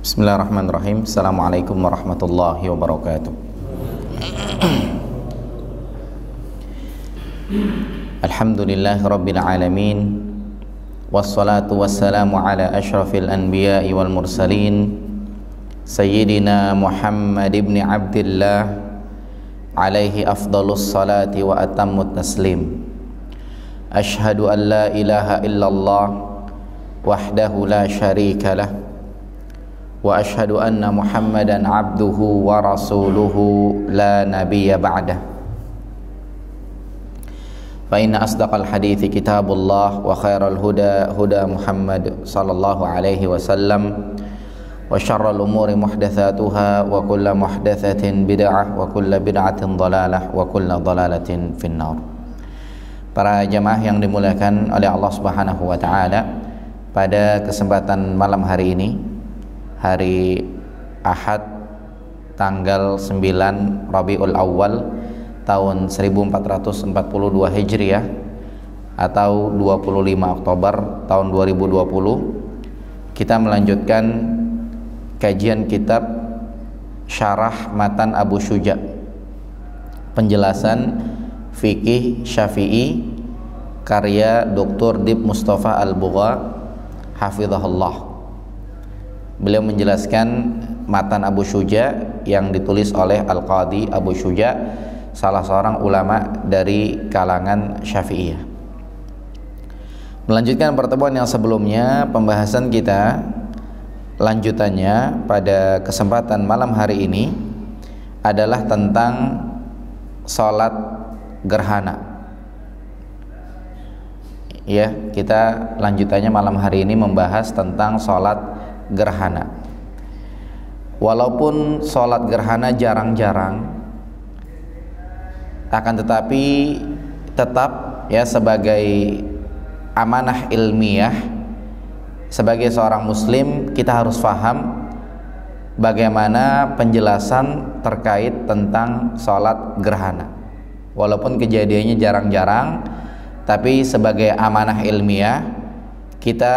Bismillahirrahmanirrahim. Assalamualaikum warahmatullahi wabarakatuh. Alhamdulillahi rabbil alamin. Wassalatu wassalamu ala ashrafil anbiya'i wal mursalin Sayyidina Muhammad ibn Abdillah alaihi afdalus salati wa atammut taslim. Ashhadu an la ilaha illallah wahdahu la syarika lah wa ashhadu anna Muhammadan abduhu wa rasuluhu la nabiyya ba'dah. Fa inna asdaqal hadithi kitabullah wa khairal huda huda Muhammad sallallahu alaihi wasallam wa syarrul umuri muhdatsatuha wa kullu muhdatsatin bid'ah wa kullu bid'atin dhalalah wa kullu dhalalatin finnar. Para jamaah yang dimuliakan oleh Allah Subhanahu wa taala, pada kesempatan malam hari ini, hari Ahad tanggal 9 Rabiul Awal tahun 1442 Hijriah atau 25 Oktober tahun 2020, kita melanjutkan kajian kitab Syarah Matan Abu Syuja, penjelasan fikih Syafi'i karya Dr. Dib Mustafa Al-Bugha hafizahullah. Beliau menjelaskan Matan Abu Syuja yang ditulis oleh Al-Qadi Abu Syuja, salah seorang ulama dari kalangan Syafi'iyah. Melanjutkan pertemuan yang sebelumnya, pembahasan kita lanjutannya pada kesempatan malam hari ini adalah tentang sholat gerhana. Ya, kita lanjutannya malam hari ini membahas tentang sholat gerhana. Walaupun sholat gerhana jarang-jarang, akan tetapi tetap ya sebagai amanah ilmiah, sebagai seorang muslim kita harus paham bagaimana penjelasan terkait tentang sholat gerhana. Walaupun kejadiannya jarang-jarang, tapi sebagai amanah ilmiah kita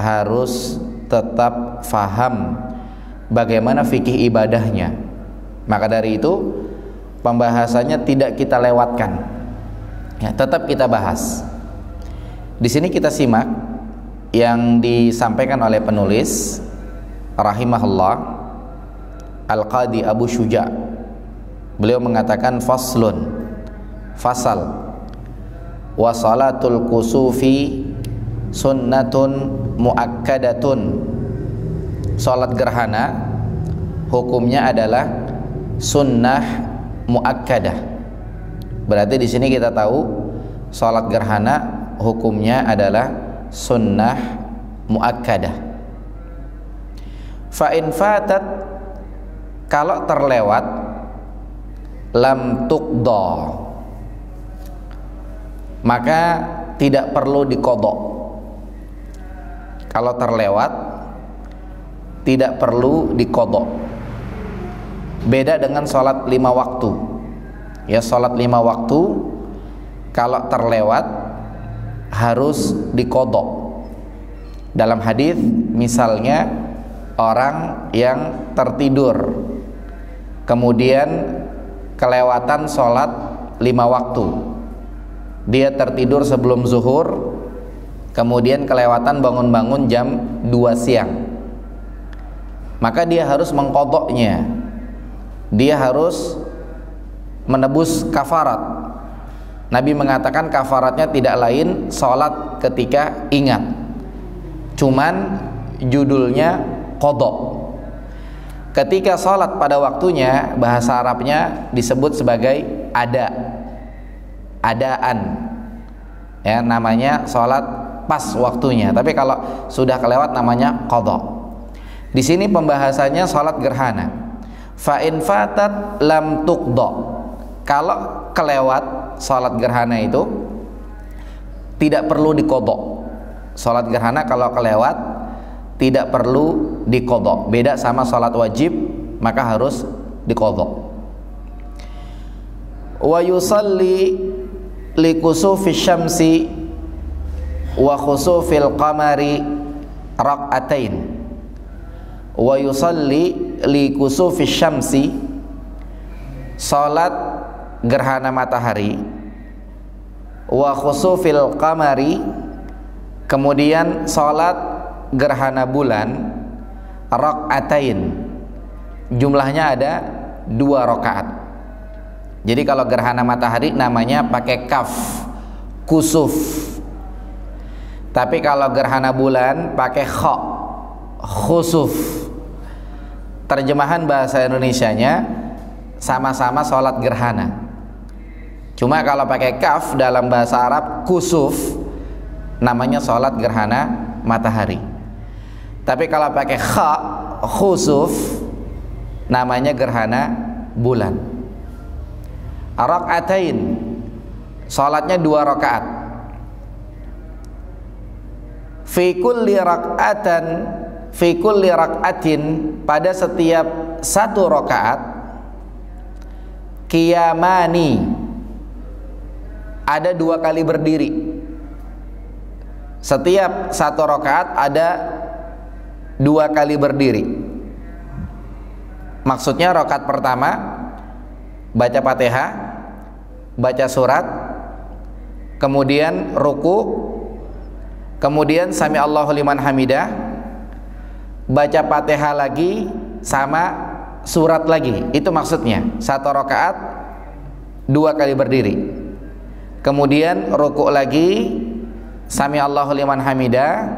harus tetap faham bagaimana fikih ibadahnya. Maka dari itu pembahasannya tidak kita lewatkan, ya, tetap kita bahas. Di sini kita simak yang disampaikan oleh penulis rahimahullah, Al-Qadi Abu Syuja. Beliau mengatakan faslun, fasal, wa salatul kusufi sunnatun muakkadatun. Salat gerhana hukumnya adalah sunnah muakkadah. Berarti di sini kita tahu salat gerhana hukumnya adalah sunnah muakkadah. Fa in fatat, kalau terlewat, lam tuqda, maka tidak perlu diqadha. Kalau terlewat tidak perlu diqadha. Beda dengan sholat 5 waktu. Ya, sholat 5 waktu kalau terlewat harus diqadha. Dalam hadis misalnya orang yang tertidur kemudian kelewatan sholat 5 waktu. Dia tertidur sebelum zuhur, kemudian kelewatan bangun-bangun jam 2 siang, maka dia harus mengqadhanya. Dia harus menebus kafarat. Nabi mengatakan kafaratnya tidak lain sholat ketika ingat, cuman judulnya qadha. Ketika sholat pada waktunya, bahasa Arabnya disebut sebagai adaan, ya, namanya sholat pas waktunya. Tapi kalau sudah kelewat namanya qadha. Di sini pembahasannya sholat gerhana. Fa in fatat lam tuqda. Kalau kelewat sholat gerhana itu tidak perlu diqadha. Sholat gerhana kalau kelewat tidak perlu diqadha. Beda sama sholat wajib, maka harus diqadha. Wa yusalli li kusufi syamsi wa khusufil qamari rak'atain wa yusalli li kusufi syamsi, salat gerhana matahari, wa khusufil qamari, kemudian salat gerhana bulan, rakaatain, jumlahnya ada 2 rakaat. Jadi kalau gerhana matahari namanya pakai kaf, kusuf. Tapi kalau gerhana bulan pakai kha, khusuf. Terjemahan bahasa Indonesianya sama-sama sholat gerhana. Cuma kalau pakai kaf dalam bahasa Arab kusuf, namanya sholat gerhana matahari. Tapi kalau pakai kha, khusuf, namanya gerhana bulan. Rakaatain, sholatnya 2 rakaat. Fi kulli rak'atin, pada setiap 1 rakaat, qiyamani, ada 2 kali berdiri. Setiap 1 rakaat ada 2 kali berdiri. Maksudnya rakaat pertama baca Fatihah, baca surat, kemudian ruku, kemudian sami Allahu liman hamidah, baca Fatihah lagi sama surat lagi. Itu maksudnya 1 rakaat 2 kali berdiri. Kemudian ruku lagi, sami Allahu liman hamidah,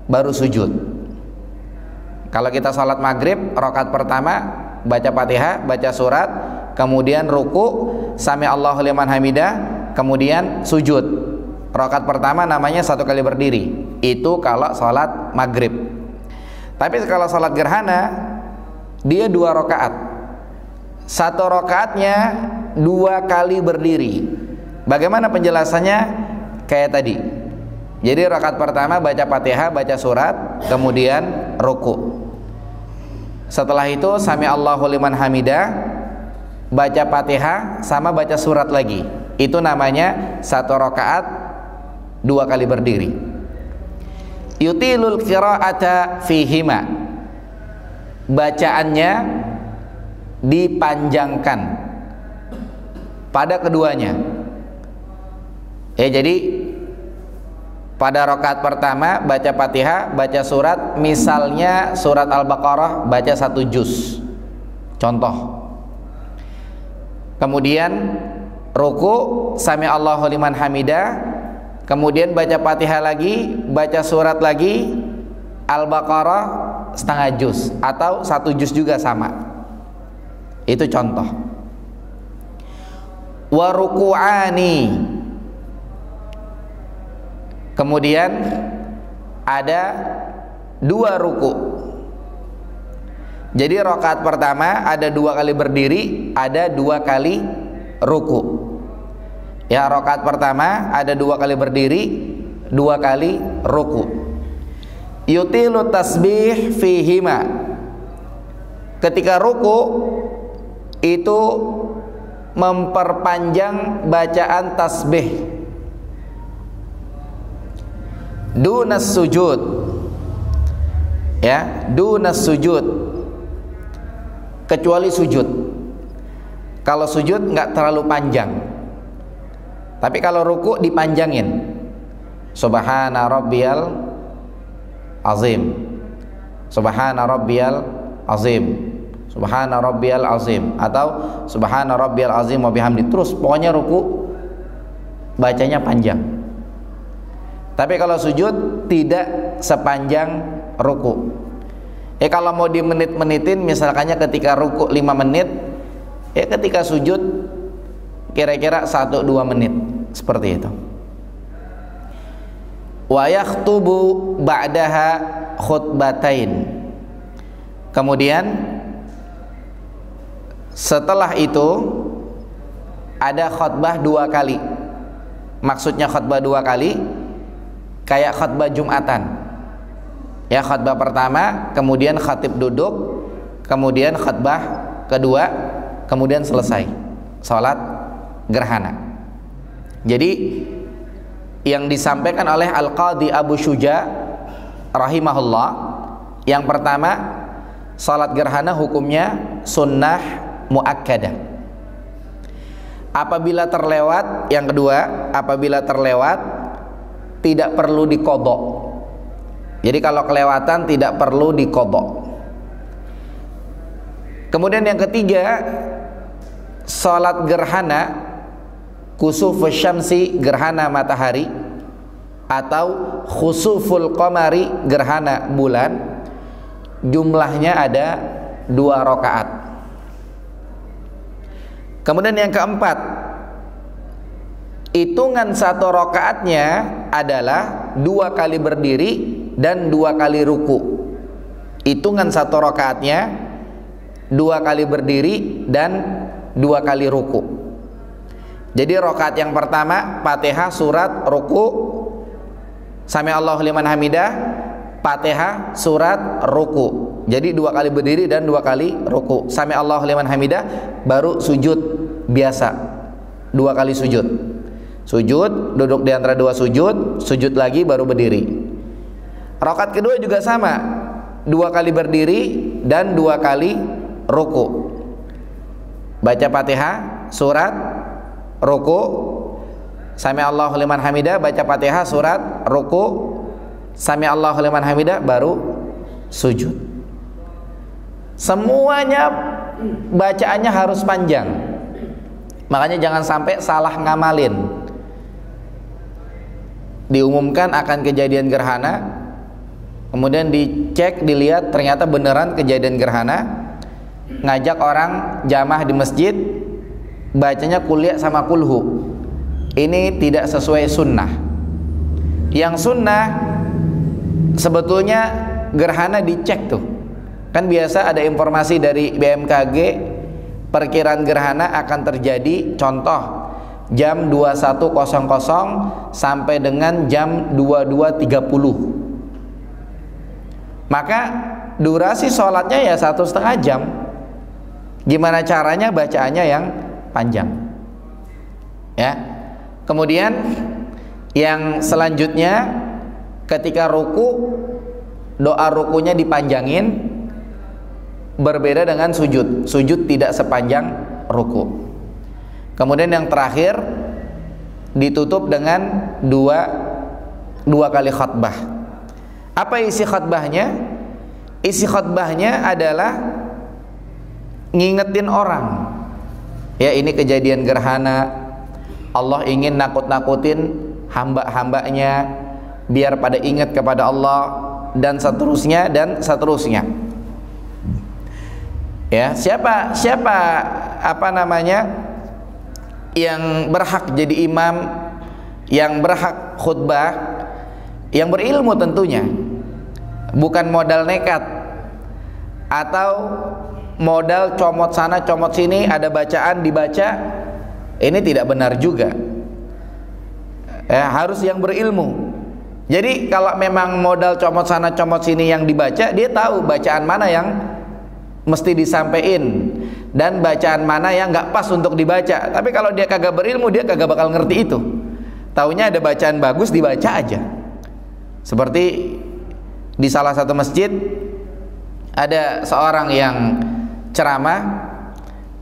baru sujud. Kalau kita sholat maghrib, rakaat pertama baca Fatihah, baca surat, kemudian ruku, sami Allahu liman hamidah, kemudian sujud. Rakaat pertama namanya 1 kali berdiri. Itu kalau sholat maghrib. Tapi kalau sholat gerhana, dia 2 rakaat. 1 rakaatnya 2 kali berdiri. Bagaimana penjelasannya? Kayak tadi. Jadi rakaat pertama baca Fatihah, baca surat, kemudian ruku. Setelah itu sami Allahu liman hamidah, baca Fatihah sama baca surat lagi. Itu namanya 1 rakaat 2 kali berdiri. Yutilul qira'ata fihima, bacaannya dipanjangkan pada keduanya. Jadi pada rakaat pertama baca Fatihah, baca surat, misalnya surat Al-Baqarah baca 1 juz, contoh. Kemudian ruku, sami Allahu liman hamidah, kemudian baca Fatihah lagi, baca surat lagi, Al-Baqarah setengah juz atau 1 juz juga sama. Itu contoh. Wa ruku'ani, kemudian ada 2 ruku. Jadi rakaat pertama ada 2 kali berdiri, ada 2 kali ruku. Ya, rakaat pertama ada 2 kali berdiri, 2 kali ruku. Yutilu tasbih fihima, ketika ruku itu memperpanjang bacaan tasbih. Dunas sujud, ya, dunas sujud, kecuali sujud. Kalau sujud nggak terlalu panjang, tapi kalau ruku dipanjangin. Subhana rabbiyal azim, subhana rabbiyal azim, subhana rabbiyal azim, atau subhana rabbiyal azim wa bihamdi. Terus pokoknya ruku bacanya panjang. Tapi kalau sujud tidak sepanjang ruku. Kalau mau di menit-menitin, misalkannya ketika ruku 5 menit, ketika sujud kira-kira 1-2 menit, seperti itu. Wa yakhtubu ba'daha khutbatain, kemudian setelah itu ada khutbah 2 kali. Maksudnya khutbah 2 kali kayak khutbah Jumatan. Ya, khutbah pertama, kemudian khatib duduk, kemudian khutbah kedua, kemudian selesai salat gerhana. Jadi yang disampaikan oleh Al-Qadhi Abu Syuja rahimahullah, yang pertama salat gerhana hukumnya sunnah muakkadah. Apabila terlewat, yang kedua, apabila terlewat tidak perlu diqadha. Jadi kalau kelewatan tidak perlu diqadha. Kemudian yang ketiga, salat gerhana kusufus syamsi, gerhana matahari, atau khusuful qamari, gerhana bulan, jumlahnya ada 2 rakaat. Kemudian yang keempat, hitungan 1 rakaatnya adalah 2 kali berdiri dan 2 kali ruku. Hitungan 1 rakaatnya 2 kali berdiri dan 2 kali ruku. Jadi rakaat yang pertama Fatihah, surat, ruku, sami Allahu liman hamidah, Fatihah, surat, ruku. Jadi 2 kali berdiri dan 2 kali ruku. Sami Allahu liman hamidah, baru sujud biasa. 2 kali sujud. Sujud, duduk di antara 2 sujud, sujud lagi baru berdiri. Rakaat kedua juga sama, 2 kali berdiri dan 2 kali ruku. Baca Fatihah, surat, ruku, sami Allahu liman hamidah, baca Fatihah, surat, ruku, sami Allahu liman hamidah, baru sujud. Semuanya bacaannya harus panjang. Makanya jangan sampai salah ngamalin. Diumumkan akan kejadian gerhana, kemudian dicek, dilihat ternyata beneran kejadian gerhana, ngajak orang jamaah di masjid, bacanya kuliah sama kulhu. Ini tidak sesuai sunnah. Yang sunnah sebetulnya gerhana dicek tuh. Kan biasa ada informasi dari BMKG, perkiraan gerhana akan terjadi, contoh jam 21.00 sampai dengan jam 22.30. Maka durasi sholatnya ya 1,5 jam. Gimana caranya bacaannya yang panjang, ya. Kemudian yang selanjutnya, ketika ruku, doa rukunya dipanjangin, berbeda dengan sujud. Sujud tidak sepanjang ruku. Kemudian yang terakhir, ditutup dengan dua kali khutbah. Apa isi khutbahnya? Isi khutbahnya adalah ngingetin orang, ya ini kejadian gerhana, Allah ingin nakut-nakutin hamba-hambanya biar pada ingat kepada Allah, dan seterusnya dan seterusnya. Ya, siapa apa namanya yang berhak jadi imam, yang berhak khutbah, yang berilmu tentunya, bukan modal nekat atau modal comot sana comot sini, ada bacaan dibaca, ini tidak benar juga. Harus yang berilmu. Jadi kalau memang modal comot sana comot sini yang dibaca, dia tahu bacaan mana yang mesti disampaikan dan bacaan mana yang nggak pas untuk dibaca. Tapi kalau dia kagak berilmu, dia kagak bakal ngerti itu. Taunya ada bacaan bagus, dibaca aja. Seperti di salah satu masjid ada seorang yang ceramah,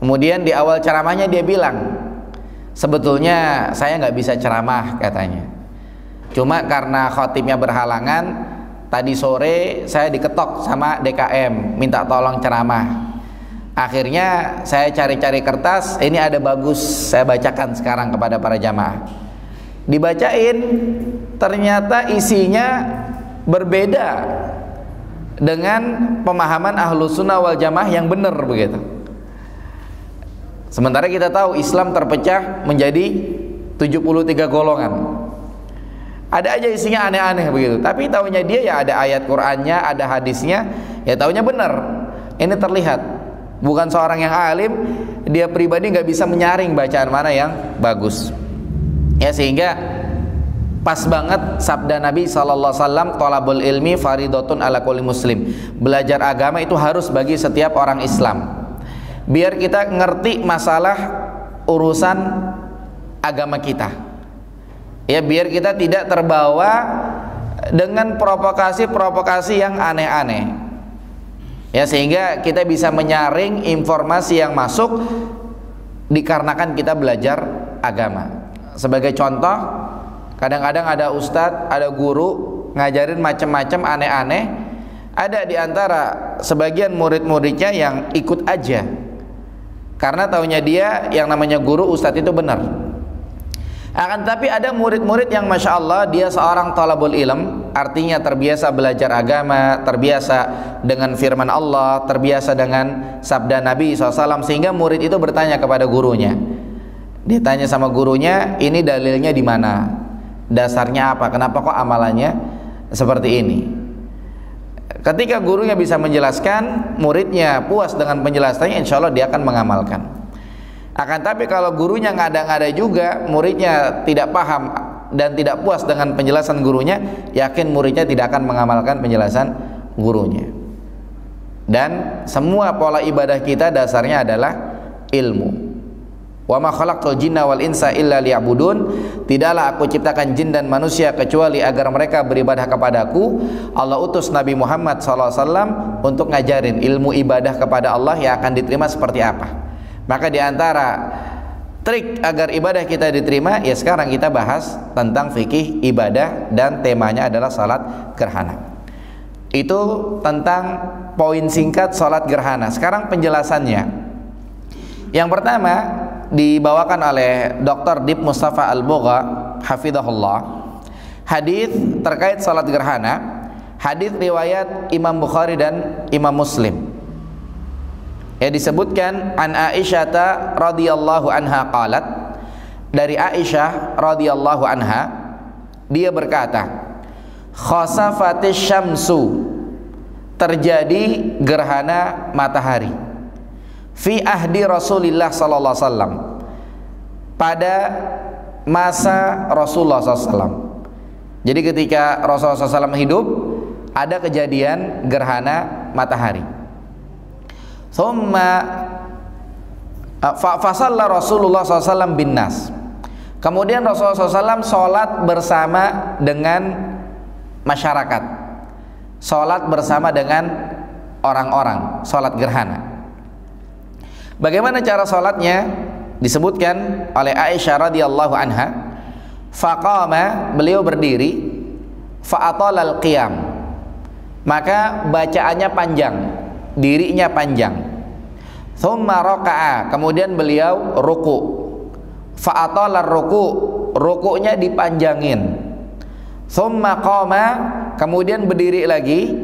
kemudian di awal ceramahnya dia bilang, sebetulnya saya nggak bisa ceramah katanya, cuma karena khotibnya berhalangan, tadi sore saya diketok sama DKM minta tolong ceramah. Akhirnya saya cari-cari kertas, ini ada bagus, saya bacakan sekarang kepada para jamaah. Dibacain, ternyata isinya berbeda dengan pemahaman Ahlus Sunnah wal Jamaah yang benar begitu. Sementara kita tahu Islam terpecah menjadi 73 golongan. Ada aja isinya aneh-aneh begitu. Tapi taunya dia ya ada ayat Qur'annya, ada hadisnya, ya taunya benar. Ini terlihat. Bukan seorang yang alim, dia pribadi nggak bisa menyaring bacaan mana yang bagus. Ya, sehingga pas banget sabda Nabi SAW, thalabul ilmi faridotun ala kulli muslim. Belajar agama itu harus bagi setiap orang Islam. Biar kita ngerti masalah urusan agama kita. Ya, biar kita tidak terbawa dengan provokasi-provokasi yang aneh-aneh. Ya, sehingga kita bisa menyaring informasi yang masuk dikarenakan kita belajar agama. Sebagai contoh, kadang-kadang ada ustadz, ada guru ngajarin macam-macam aneh-aneh. Ada di antara sebagian murid-muridnya yang ikut aja, karena taunya dia yang namanya guru ustadz itu benar. Akan tapi ada murid-murid yang masya Allah dia seorang talabul ilm, artinya terbiasa belajar agama, terbiasa dengan firman Allah, terbiasa dengan sabda Nabi SAW, sehingga murid itu bertanya kepada gurunya. Dia tanya sama gurunya, ini dalilnya di mana? Dasarnya apa? Kenapa kok amalannya seperti ini? Ketika gurunya bisa menjelaskan, muridnya puas dengan penjelasannya, insya Allah dia akan mengamalkan. Akan tapi kalau gurunya ngada-ngada juga, muridnya tidak paham dan tidak puas dengan penjelasan gurunya, yakin muridnya tidak akan mengamalkan penjelasan gurunya. Dan semua pola ibadah kita dasarnya adalah ilmu. Wa ma khalaqtul jinna wal insa illa liya'budun. Tidaklah aku ciptakan jin dan manusia kecuali agar mereka beribadah kepadaku. Allah utus Nabi Muhammad SAW untuk ngajarin ilmu ibadah kepada Allah yang akan diterima seperti apa. Maka diantara trik agar ibadah kita diterima, ya sekarang kita bahas tentang fikih ibadah dan temanya adalah salat gerhana. Itu tentang poin singkat salat gerhana. Sekarang penjelasannya. Yang pertama dibawakan oleh Dr. Dib Mustafa Al-Bugha hafizahullah, hadis terkait salat gerhana, hadis riwayat Imam Bukhari dan Imam Muslim. Ya, disebutkan an Aisyah radhiyallahu anha qalat, dari Aisyah radhiyallahu anha dia berkata, khasafatis syamsu, terjadi gerhana matahari, fi ahdi Rasulillah sallallahu alaihi wasallam, pada masa Rasulullah SAW. Jadi ketika Rasulullah SAW hidup, ada kejadian gerhana matahari. Thumma fasalla Rasulullah SAW bin nas. Kemudian Rasulullah SAW sholat bersama dengan masyarakat, sholat bersama dengan orang-orang, sholat gerhana. Bagaimana cara sholatnya? Disebutkan oleh Aisyah radhiyallahu anha, faqama, beliau berdiri, fa'atalal qiyam, maka bacaannya panjang, dirinya panjang. Thumma raka'a, kemudian beliau ruku, fa'atalar ruku, rukunya dipanjangin. Thumma qama, kemudian berdiri lagi,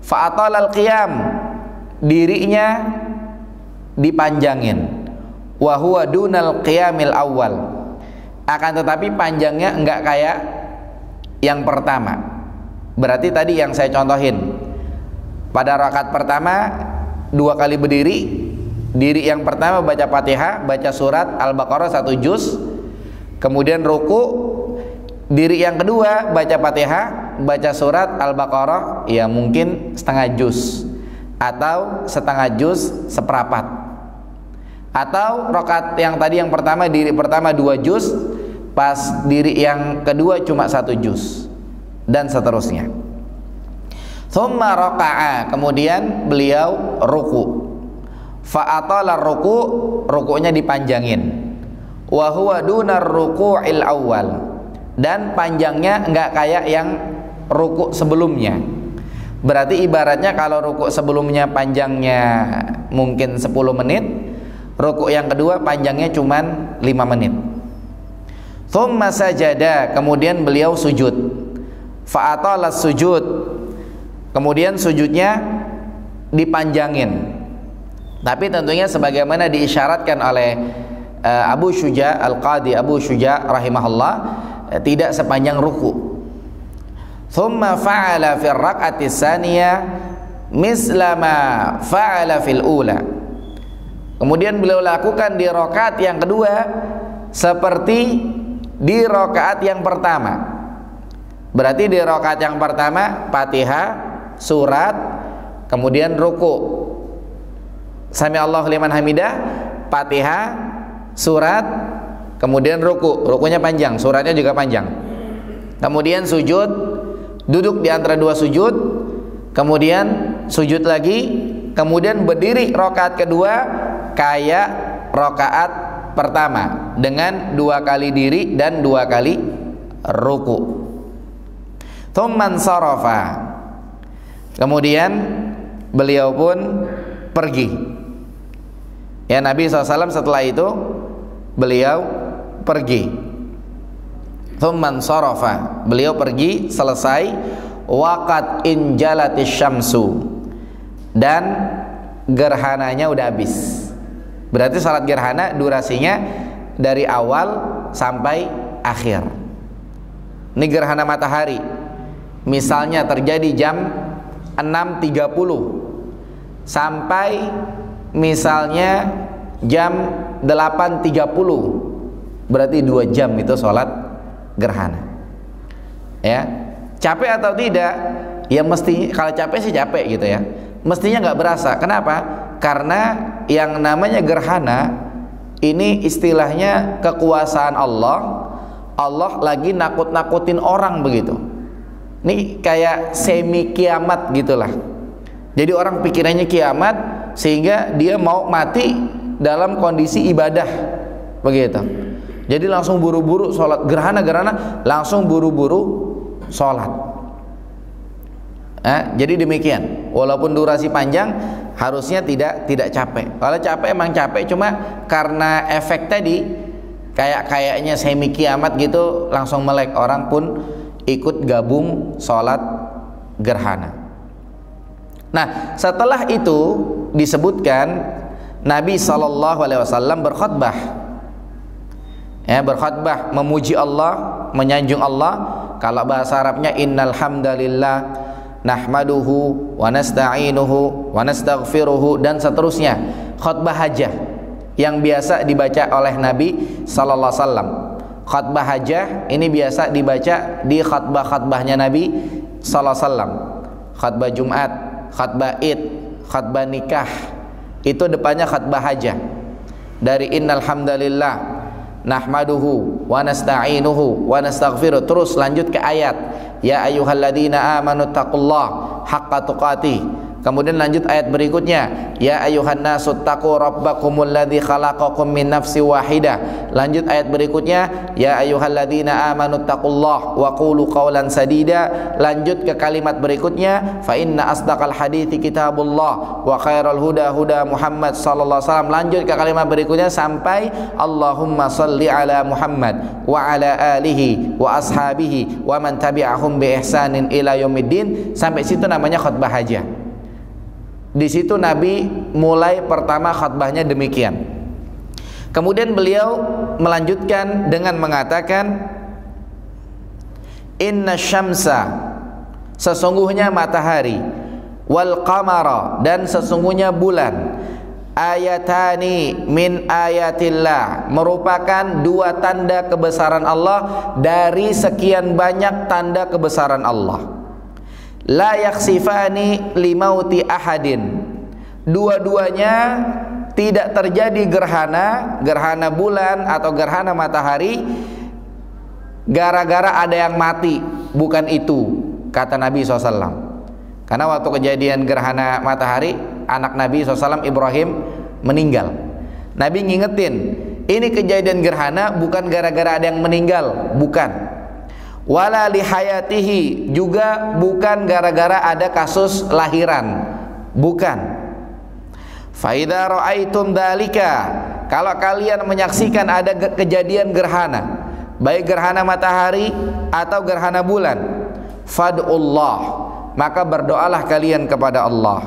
fa'atalal qiyam, dirinya dipanjangin. Wa huwa dunal qiyamil awal, akan tetapi panjangnya enggak kayak yang pertama. Berarti tadi yang saya contohin, pada rakaat pertama 2 kali berdiri, diri yang pertama baca Fatihah, baca surat Al-Baqarah 1 juz, kemudian ruku, diri yang kedua baca Fatihah, baca surat Al-Baqarah ya mungkin setengah juz atau setengah juz seperempat. Atau rakaat yang tadi yang pertama, diri pertama 2 juz, pas diri yang kedua cuma 1 juz, dan seterusnya. Thumma raka'a, kemudian beliau ruku, fa'atala ruku, rukunya dipanjangin. Wa huwa dunar ruku'il awal, dan panjangnya enggak kayak yang ruku sebelumnya. Berarti ibaratnya kalau ruku sebelumnya panjangnya mungkin 10 menit, ruku yang kedua panjangnya cuman 5 menit. Thumma sajada, kemudian beliau sujud, fa'atalas sujud, kemudian sujudnya dipanjangin. Tapi tentunya sebagaimana diisyaratkan oleh Abu Syuja Al-Qadi, Abu Syuja rahimahullah, tidak sepanjang ruku. Thumma fa'ala fil rak'ati tsaniyah misla ma fa'ala fil ula, kemudian beliau lakukan di rakaat yang kedua seperti di rakaat yang pertama. Berarti di rakaat yang pertama Fatihah, surat, kemudian ruku, Sami Allahu liman hamidah, Fatihah, surat, kemudian ruku, rukunya panjang, suratnya juga panjang. Kemudian sujud, duduk di antara 2 sujud, kemudian sujud lagi, kemudian berdiri rakaat kedua kayak rakaat pertama dengan 2 kali diri dan 2 kali ruku. Tsumman sarafa, kemudian beliau pun pergi. Ya, Nabi SAW setelah itu beliau pergi. Tsumman sarafa, beliau pergi selesai. Waqad injalatis syamsu, dan gerhananya udah habis. Berarti salat gerhana durasinya dari awal sampai akhir. Ini gerhana matahari misalnya terjadi jam 6.30 sampai misalnya jam 8.30, berarti 2 jam itu sholat gerhana. Ya, capek atau tidak? Ya mesti, kalau capek sih capek gitu ya. Mestinya nggak berasa. Kenapa? Karena yang namanya gerhana ini istilahnya kekuasaan Allah. Allah lagi nakut-nakutin orang begitu. Ini kayak semi kiamat gitulah. Jadi orang pikirannya kiamat sehingga dia mau mati dalam kondisi ibadah begitu. Jadi langsung buru-buru sholat gerhana langsung buru-buru sholat. Jadi demikian. Walaupun durasi panjang harusnya tidak capek. Kalau capek emang capek, cuma karena efek tadi kayaknya semi kiamat gitu langsung melek, orang pun ikut gabung sholat gerhana. Nah, setelah itu disebutkan Nabi SAW berkhutbah, ya, berkhutbah memuji Allah, menyanjung Allah. Kalau bahasa Arabnya innal hamdalillah nahmaduhu wa nasta'inuhu wa nastaghfiruhu, dan seterusnya. Khutbah hajah yang biasa dibaca oleh Nabi SAW. Khutbah hajah ini biasa dibaca di khutbah-khutbahnya Nabi SAW. Khutbah Jumat, khutbah Id, khutbah nikah, itu depannya khutbah hajah. Dari innal hamdalillah nahmaduhu wa nasta'inuhu wa nastaghfiruh, terus lanjut ke ayat ya ayyuhalladzina amanu taqullaha haqqa tuqatih. Kemudian lanjut ayat berikutnya ya ayyuhan nasu taqu rabbakumul ladzi khalaqakum min nafsin wahidah. Lanjut ayat berikutnya ya ayyuhalladzina amanu taqullaha wa qulu qawlan sadida. Lanjut ke kalimat berikutnya fa inna asdaqal hadithi kitabullah wa khairal huda huda Muhammad sallallahu alaihi wasallam. Lanjut ke kalimat berikutnya sampai Allahumma shalli ala Muhammad wa ala alihi wa ashabihi wa man tabi'ahum bi ihsanin ila yaumiddin. Sampai situ namanya khutbah hajah. Di situ Nabi mulai pertama khutbahnya demikian. Kemudian beliau melanjutkan dengan mengatakan inna syamsa, sesungguhnya matahari, wal qamara, dan sesungguhnya bulan, ayatani min ayatillah, merupakan 2 tanda kebesaran Allah dari sekian banyak tanda kebesaran Allah. La yaksifani limauti ahadin, dua-duanya tidak terjadi gerhana bulan atau gerhana matahari gara-gara ada yang mati, bukan itu kata Nabi SAW. Karena waktu kejadian gerhana matahari, anak Nabi SAW Ibrahim meninggal. Nabi ngingetin, ini kejadian gerhana bukan gara-gara ada yang meninggal, bukan. Wala lihayatihi, juga bukan gara-gara ada kasus lahiran, bukan. Faidha ra'aitum dzalika, kalau kalian menyaksikan ada kejadian gerhana, baik gerhana matahari atau gerhana bulan, fad'ullah, maka berdoalah kalian kepada Allah.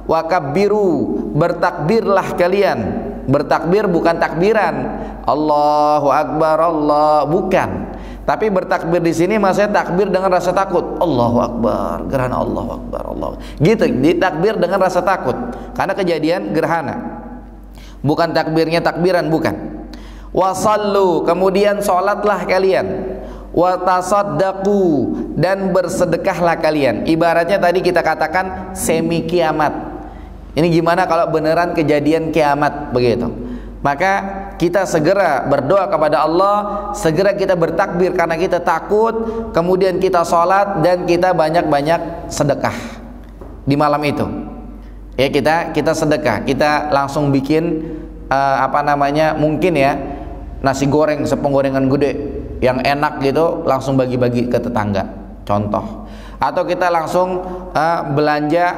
Wa kabbiru, bertakbirlah kalian. Bertakbir bukan takbiran Allahu Akbar Allah, bukan. Tapi bertakbir di sini maksudnya takbir dengan rasa takut. Allahu Akbar, gerhana Allahu Akbar, Allah. Gitu, ditakbir dengan rasa takut karena kejadian gerhana. Bukan takbirnya takbiran, bukan. Wasallu, kemudian sholatlah kalian. Watasaddaqu, dan bersedekahlah kalian. Ibaratnya tadi kita katakan semi kiamat. Ini gimana kalau beneran kejadian kiamat begitu? Maka kita segera berdoa kepada Allah, segera kita bertakbir karena kita takut, kemudian kita sholat dan kita banyak-banyak sedekah di malam itu. Ya, kita sedekah, kita langsung bikin mungkin ya nasi goreng sepenggorengan gede yang enak gitu, langsung bagi-bagi ke tetangga, contoh. Atau kita langsung belanja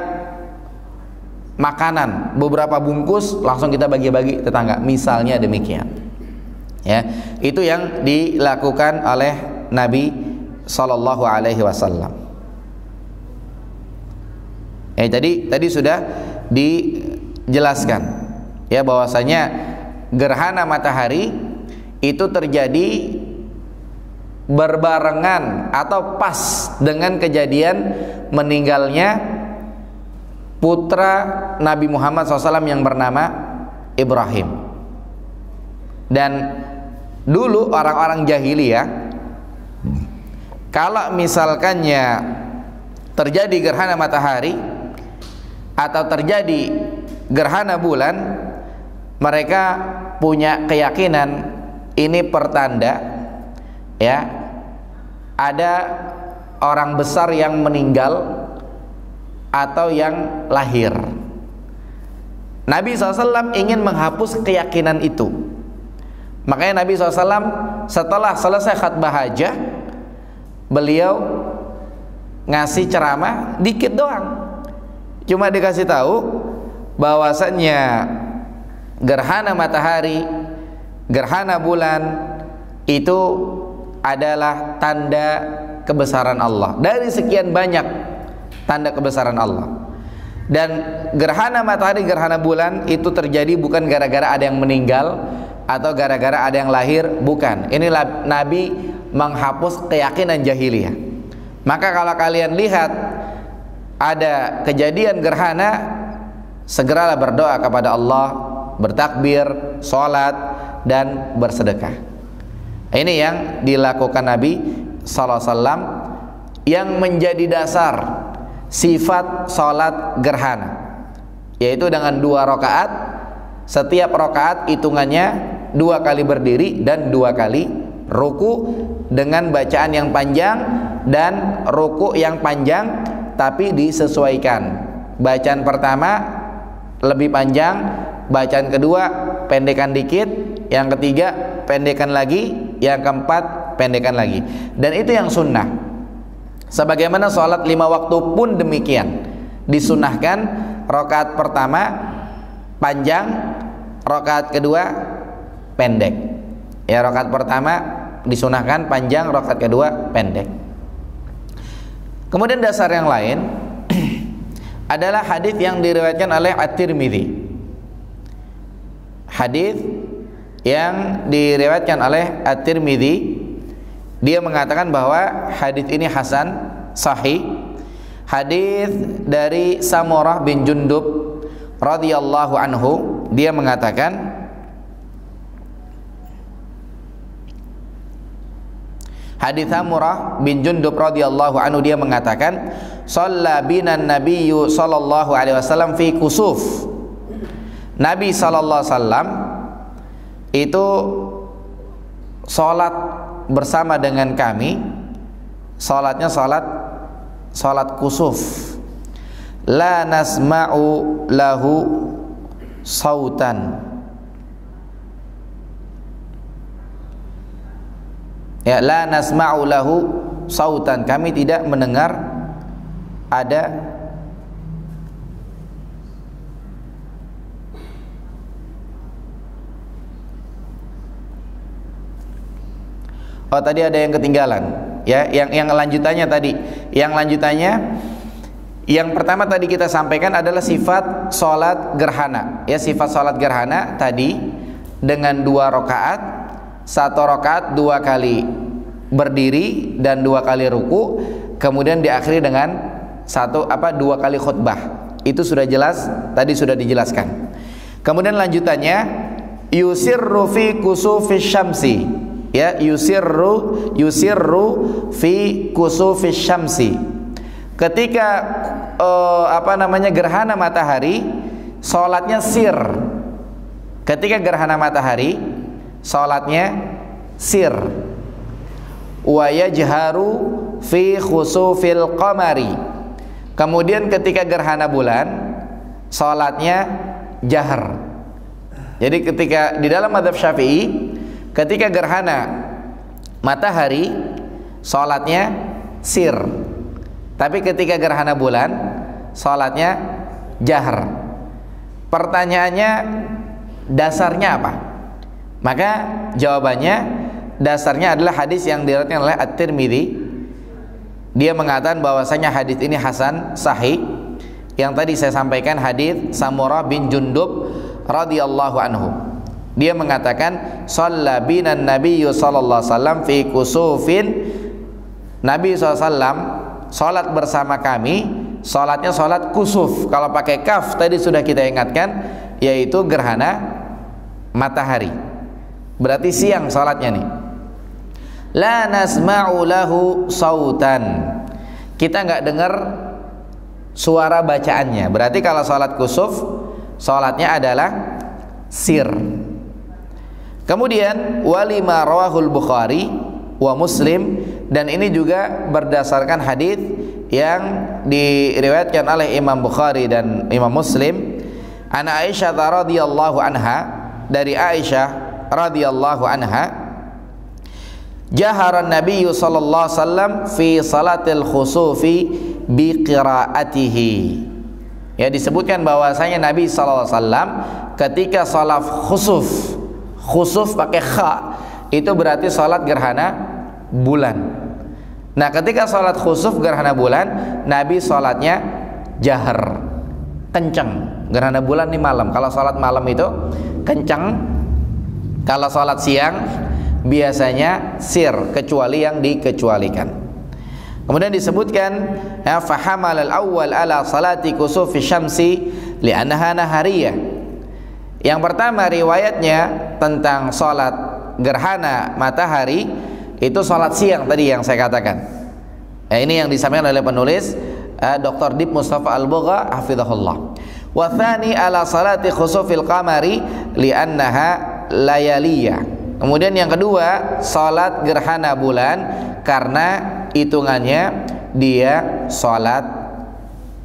makanan beberapa bungkus, langsung kita bagi-bagi tetangga, misalnya demikian. Ya, itu yang dilakukan oleh Nabi Sallallahu Alaihi Wasallam. Ya, tadi sudah dijelaskan ya bahwasanya gerhana matahari itu terjadi berbarengan atau pas dengan kejadian meninggalnya putra Nabi Muhammad SAW yang bernama Ibrahim. Dan dulu orang-orang jahiliyah, kalau misalkannya terjadi gerhana matahari atau terjadi gerhana bulan, mereka punya keyakinan ini pertanda ya ada orang besar yang meninggal atau yang lahir. Nabi SAW ingin menghapus keyakinan itu. Makanya Nabi SAW setelah selesai khutbah hajah, beliau ngasih ceramah dikit doang, cuma dikasih tahu bahwasannya gerhana matahari, gerhana bulan itu adalah tanda kebesaran Allah dari sekian banyak tanda kebesaran Allah. Dan gerhana matahari, gerhana bulan itu terjadi bukan gara-gara ada yang meninggal atau gara-gara ada yang lahir, bukan. Ini Nabi menghapus keyakinan jahiliyah. Maka kalau kalian lihat ada kejadian gerhana, segeralah berdoa kepada Allah, bertakbir, sholat, dan bersedekah. Ini yang dilakukan Nabi SAW, yang menjadi dasar sifat sholat gerhana, yaitu dengan 2 rakaat. Setiap rakaat hitungannya 2 kali berdiri dan 2 kali ruku dengan bacaan yang panjang, dan ruku yang panjang tapi disesuaikan. Bacaan pertama lebih panjang, bacaan kedua pendekan dikit, yang ketiga pendekan lagi, yang keempat pendekan lagi. Dan itu yang sunnah. Sebagaimana sholat 5 waktu pun demikian, disunahkan rakaat pertama panjang, rakaat kedua pendek. Ya, rakaat pertama disunahkan panjang, rakaat kedua pendek. Kemudian dasar yang lain adalah hadis yang diriwayatkan oleh At-Tirmidzi. Hadis yang diriwayatkan oleh At-Tirmidzi, dia mengatakan bahwa hadis ini hasan, sahih. Hadis dari Samurah bin Jundub radhiyallahu anhu, dia mengatakan, hadis Samurah bin Jundub radhiyallahu anhu, dia mengatakan, shalla bina nabiyyu sallallahu alaihi wasallam fi kusuf. Nabi sallallahu alaihi wasallam itu salat bersama dengan kami. Salatnya salat kusuf. La nasma'u lahu sautan. Ya, la nasma'u lahu sautan, kami tidak mendengar ada tadi ada yang ketinggalan ya, yang lanjutannya tadi. Yang lanjutannya, yang pertama tadi kita sampaikan adalah sifat sholat gerhana. Ya, sifat sholat gerhana tadi dengan 2 rakaat, 1 rakaat 2 kali berdiri dan 2 kali ruku, kemudian diakhiri dengan 2 kali khutbah. Itu sudah jelas, tadi sudah dijelaskan. Kemudian lanjutannya, yusirru fi kusufis syamsi. Ya, yusirru fi kusufis syamsi. Ketika gerhana matahari, salatnya sir. Ketika gerhana matahari, salatnya sir. Wa yajharu fi khusufil qamari. Kemudian ketika gerhana bulan, salatnya jahar. Jadi ketika di dalam mazhab Syafi'i, ketika gerhana matahari salatnya sir. Tapi ketika gerhana bulan salatnya jahar. Pertanyaannya, dasarnya apa? Maka jawabannya, dasarnya adalah hadis yang diriwayatkan oleh At-Tirmidzi. Dia mengatakan bahwasanya hadis ini hasan sahih. Yang tadi saya sampaikan hadis Samurah bin Jundub radhiyallahu anhu. Dia mengatakan, "Shalla binan nabiyyu sallallahu alaihi wasallam fi kusufin." Nabi SAW salat bersama kami, salatnya salat kusuf. Kalau pakai kaf tadi sudah kita ingatkan, yaitu gerhana matahari. Berarti siang salatnya nih. La nasma'u lahu sautan. Kita nggak dengar suara bacaannya. Berarti kalau salat kusuf, salatnya adalah sir. Kemudian walima rawahul Bukhari wa Muslim, dan ini juga berdasarkan hadis yang diriwayatkan oleh Imam Bukhari dan Imam Muslim. An Aisyah radhiyallahu anha, dari Aisyah radhiyallahu anha, jahara Nabi sallallahu alaihi wasallam fi salatil khusufi bi qiraatihi. Ya, disebutkan bahwasanya Nabi sallallahu alaihi wasallam ketika salat khusuf, khusuf pakai kha, itu berarti salat gerhana bulan. Nah, ketika salat khusuf gerhana bulan, Nabi salatnya jahar, kencang. Gerhana bulan ini malam. Kalau salat malam itu kencang. Kalau salat siang biasanya sir, kecuali yang dikecualikan. Kemudian disebutkan, ya, fahamal al-awwal ala salati kusufi syamsi li'annaha nahariyah. Yang pertama riwayatnya tentang salat gerhana matahari itu salat siang tadi yang saya katakan. Ini yang disampaikan oleh penulis Dr. Dib Mustafa Al-Bugha hafizahullah. Wa tsani ala salati khusufil qamari li'annaha layaliyah. Kemudian yang kedua, salat gerhana bulan karena hitungannya dia salat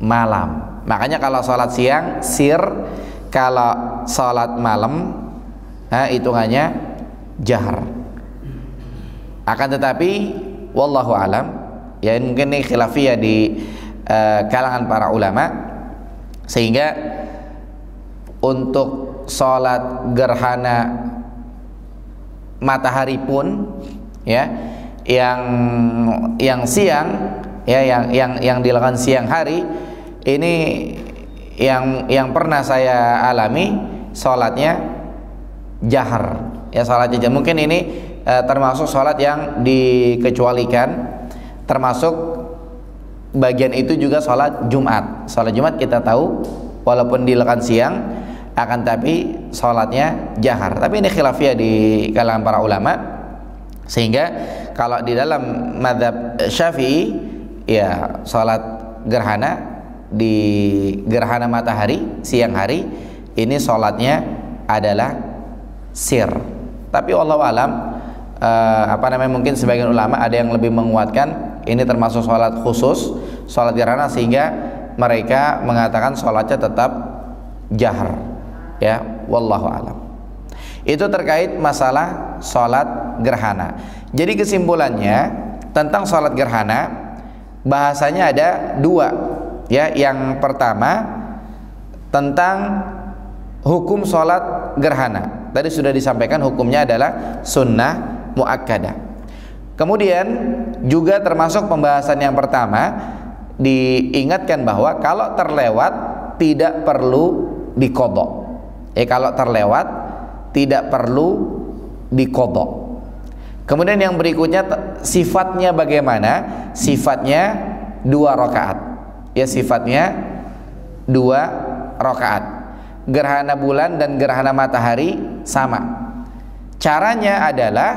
malam. Makanya kalau salat siang sir, kalau salat malam hitungannya jahar. Akan tetapi wallahu alam, ya mungkin ini khilafiyah di kalangan para ulama, sehingga untuk salat gerhana matahari pun, ya, yang siang, ya, yang dilakukan siang hari, ini yang pernah saya alami salatnya jahar, ya, salatnya jahar. Mungkin ini termasuk salat yang dikecualikan, termasuk bagian itu juga salat Jumat. Salat Jumat kita tahu walaupun dilakukan siang, akan tapi salatnya jahar. Tapi ini khilafiyah di kalangan para ulama, sehingga kalau di dalam mazhab Syafi'i, ya, salat gerhana di gerhana matahari siang hari ini salatnya adalah sir. Tapi wallahu alam, mungkin sebagian ulama ada yang lebih menguatkan ini termasuk salat khusus, salat gerhana, sehingga mereka mengatakan salatnya tetap jahar, ya, wallahu alam. Itu terkait masalah salat gerhana. Jadi kesimpulannya tentang salat gerhana, bahasanya ada dua, ya. Yang pertama tentang hukum salat gerhana. Tadi sudah disampaikan hukumnya adalah sunnah muakkadah. Kemudian juga termasuk pembahasan yang pertama, diingatkan bahwa kalau terlewat tidak perlu diqadha. Kalau terlewat tidak perlu diqadha. Kemudian yang berikutnya, sifatnya bagaimana? Sifatnya 2 rakaat. Ya, sifatnya 2 rakaat. Gerhana bulan dan gerhana matahari sama. Caranya adalah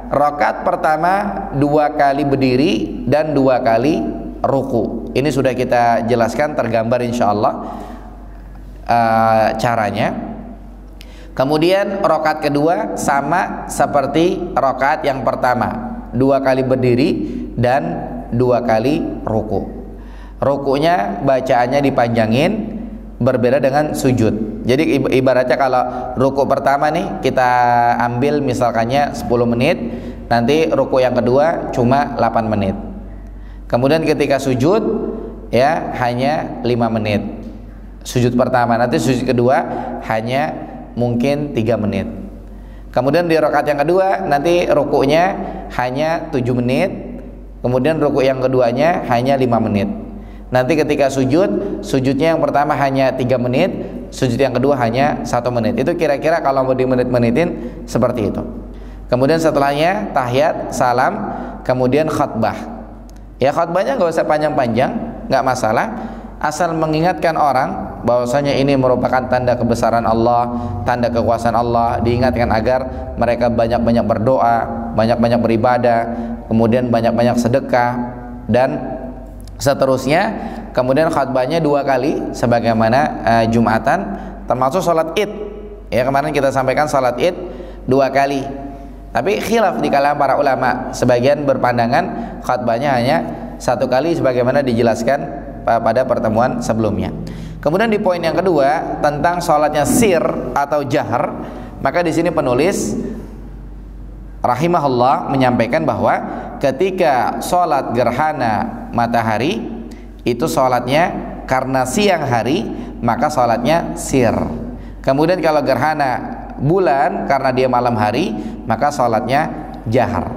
rakaat pertama 2 kali berdiri dan 2 kali ruku. Ini sudah kita jelaskan, tergambar insyaallah caranya. Kemudian rakaat kedua sama seperti rakaat yang pertama, 2 kali berdiri dan 2 kali ruku. Rukunya bacaannya dipanjangin, berbeda dengan sujud. Jadi ibaratnya kalau ruku pertama nih kita ambil misalkannya 10 menit, nanti ruku yang kedua cuma 8 menit. Kemudian ketika sujud ya hanya 5 menit. Sujud pertama, nanti sujud kedua hanya mungkin 3 menit. Kemudian di rakaat yang kedua nanti rukunya hanya 7 menit. Kemudian ruku yang keduanya hanya 5 menit. Nanti ketika sujudnya yang pertama hanya 3 menit, sujud yang kedua hanya 1 menit. Itu kira-kira kalau mau dimenit-menitin seperti itu. Kemudian setelahnya tahiyat, salam, kemudian khutbah. Ya khutbahnya nggak usah panjang-panjang, nggak masalah, asal mengingatkan orang bahwasanya ini merupakan tanda kebesaran Allah, tanda kekuasaan Allah, diingatkan agar mereka banyak-banyak berdoa, banyak-banyak beribadah, kemudian banyak-banyak sedekah dan seterusnya. Kemudian khutbahnya 2 kali sebagaimana Jumatan, termasuk sholat Id. Ya kemarin kita sampaikan sholat Id 2 kali. Tapi khilaf di kalangan para ulama, sebagian berpandangan khutbahnya hanya 1 kali sebagaimana dijelaskan pada pertemuan sebelumnya. Kemudian di poin yang kedua tentang sholatnya sir atau jahar, maka di sini penulis rahimahullah menyampaikan bahwa ketika sholat gerhana matahari itu sholatnya karena siang hari, maka sholatnya sir. Kemudian kalau gerhana bulan karena dia malam hari, maka sholatnya jahar.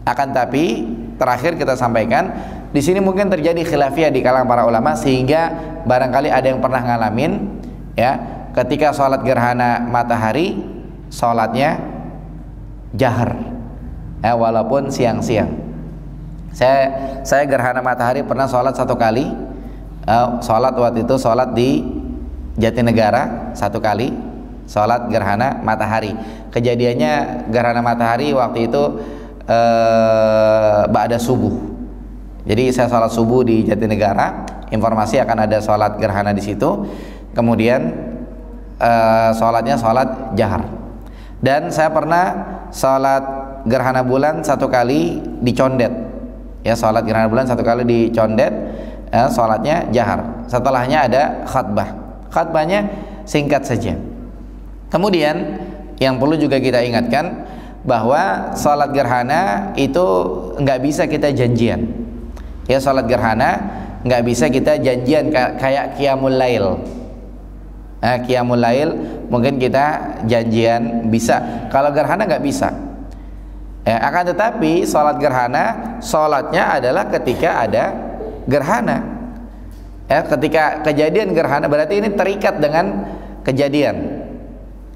Akan tapi terakhir kita sampaikan di sini mungkin terjadi khilafiyah di kalangan para ulama, sehingga barangkali ada yang pernah ngalamin ya ketika sholat gerhana matahari sholatnya jahar walaupun siang-siang. Saya gerhana matahari pernah sholat 1 kali. Sholat waktu itu sholat di Jatinegara 1 kali, sholat gerhana matahari. Kejadiannya gerhana matahari waktu itu ba'da subuh. Jadi saya sholat subuh di Jatinegara, informasi akan ada sholat gerhana di situ. Kemudian sholatnya sholat jahar. Dan saya pernah sholat gerhana bulan 1 kali di Condet. Ya sholat gerhana bulan 1 kali di Condet, sholatnya jahar. Setelahnya ada khutbah. Khutbahnya singkat saja. Kemudian yang perlu juga kita ingatkan bahwa sholat gerhana itu nggak bisa kita janjian. Ya sholat gerhana nggak bisa kita janjian kayak qiyamul lail. Qiyamul lail mungkin kita janjian bisa. Kalau gerhana nggak bisa. Akan tetapi sholat gerhana, sholatnya adalah ketika ada gerhana. Ketika kejadian gerhana berarti ini terikat dengan kejadian.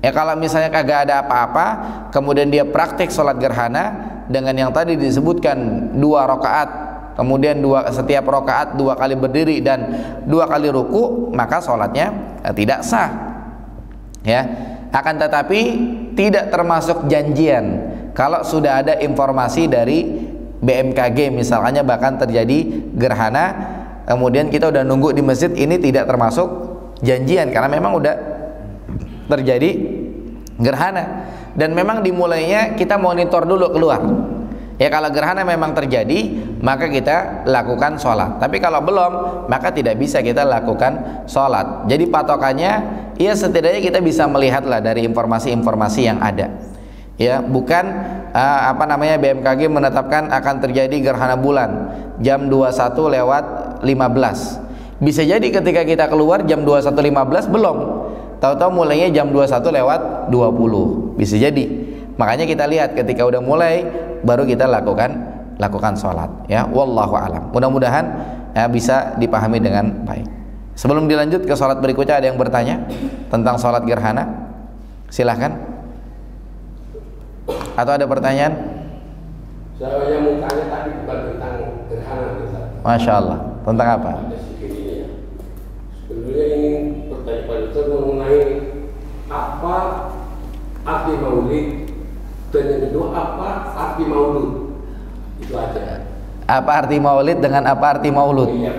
Kalau misalnya kagak ada apa-apa, kemudian dia praktik sholat gerhana dengan yang tadi disebutkan 2 rakaat, kemudian setiap rakaat 2 kali berdiri dan 2 kali ruku, maka sholatnya tidak sah. Akan tetapi tidak termasuk janjian kalau sudah ada informasi dari BMKG misalnya bahkan terjadi gerhana, kemudian kita udah nunggu di masjid, ini tidak termasuk janjian karena memang udah terjadi gerhana dan memang dimulainya kita monitor dulu keluar. Kalau gerhana memang terjadi, maka kita lakukan sholat. Tapi kalau belum, maka tidak bisa kita lakukan sholat. Jadi patokannya, ya setidaknya kita bisa melihatlah dari informasi-informasi yang ada. Bukan BMKG menetapkan akan terjadi gerhana bulan jam 21:15. Bisa jadi ketika kita keluar jam 21:15 belum, tahu-tahu mulainya jam 21:20. Bisa jadi. Makanya kita lihat ketika udah mulai baru kita lakukan sholat. Wallahu a'lam. Mudah-mudahan bisa dipahami dengan baik. Sebelum dilanjut ke sholat berikutnya, ada yang bertanya tentang sholat gerhana? Silahkan. Atau ada pertanyaan? Saya mau tanya tadi bukan tentang gerhana, Masya Allah. Tentang apa? Sebenarnya ingin bertanya pada Ustaz mengenai apa arti maulid dan yang kedua apa arti maulud. Itu aja. Apa arti maulid dengan apa arti maulud? Iya.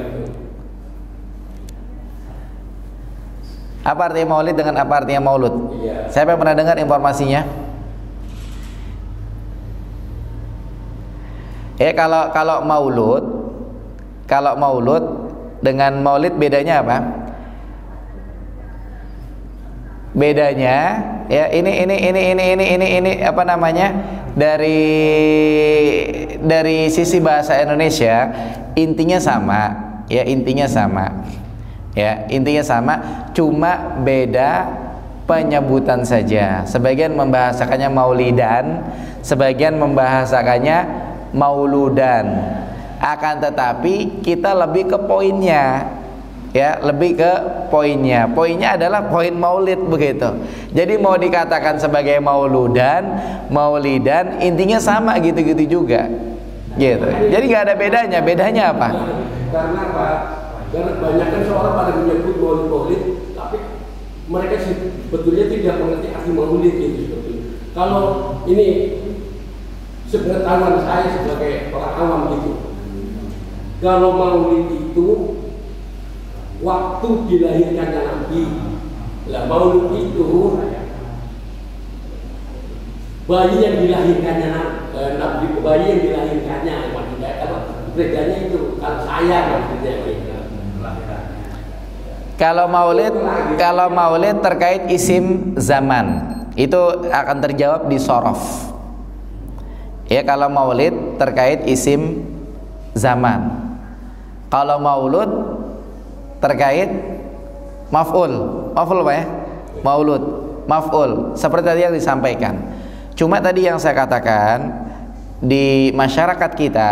Apa artinya maulid dengan apa artinya maulud? Iya. Siapa yang pernah dengar informasinya? Kalau maulud dengan maulid bedanya apa? bedanya ya ini apa namanya, dari sisi bahasa Indonesia intinya sama ya, intinya sama, cuma beda penyebutan saja. Sebagian membahasakannya maulidan, sebagian membahasakannya mauludan. Akan tetapi kita lebih ke poinnya ya, lebih ke poinnya. Poinnya adalah poin maulid begitu. Jadi mau dikatakan sebagai mauludan, maulidan, intinya sama gitu-gitu juga. Gitu. Jadi nggak ada bedanya. Bedanya apa? Karena apa? Karena banyak kan seorang pada menyebut maulid, tapi mereka sebetulnya tidak mengerti arti maulid gitu sebetulnya. Kalau ini sepengetahuan saya sebagai orang awam gitu, kalau maulid itu waktu dilahirkannya Nabi. Lah maulid itu bayi yang dilahirkannya Nabi, bayi yang dilahirkannya maksudnya. Kalau bedanya itu, kalau saya maksudnya kalau maulid terkait isim zaman itu akan terjawab di sorof ya. Kalau maulid terkait isim zaman, kalau maulud terkait maf'ul apa ya? Maulud, maf'ul, seperti tadi yang disampaikan. Cuma tadi yang saya katakan, di masyarakat kita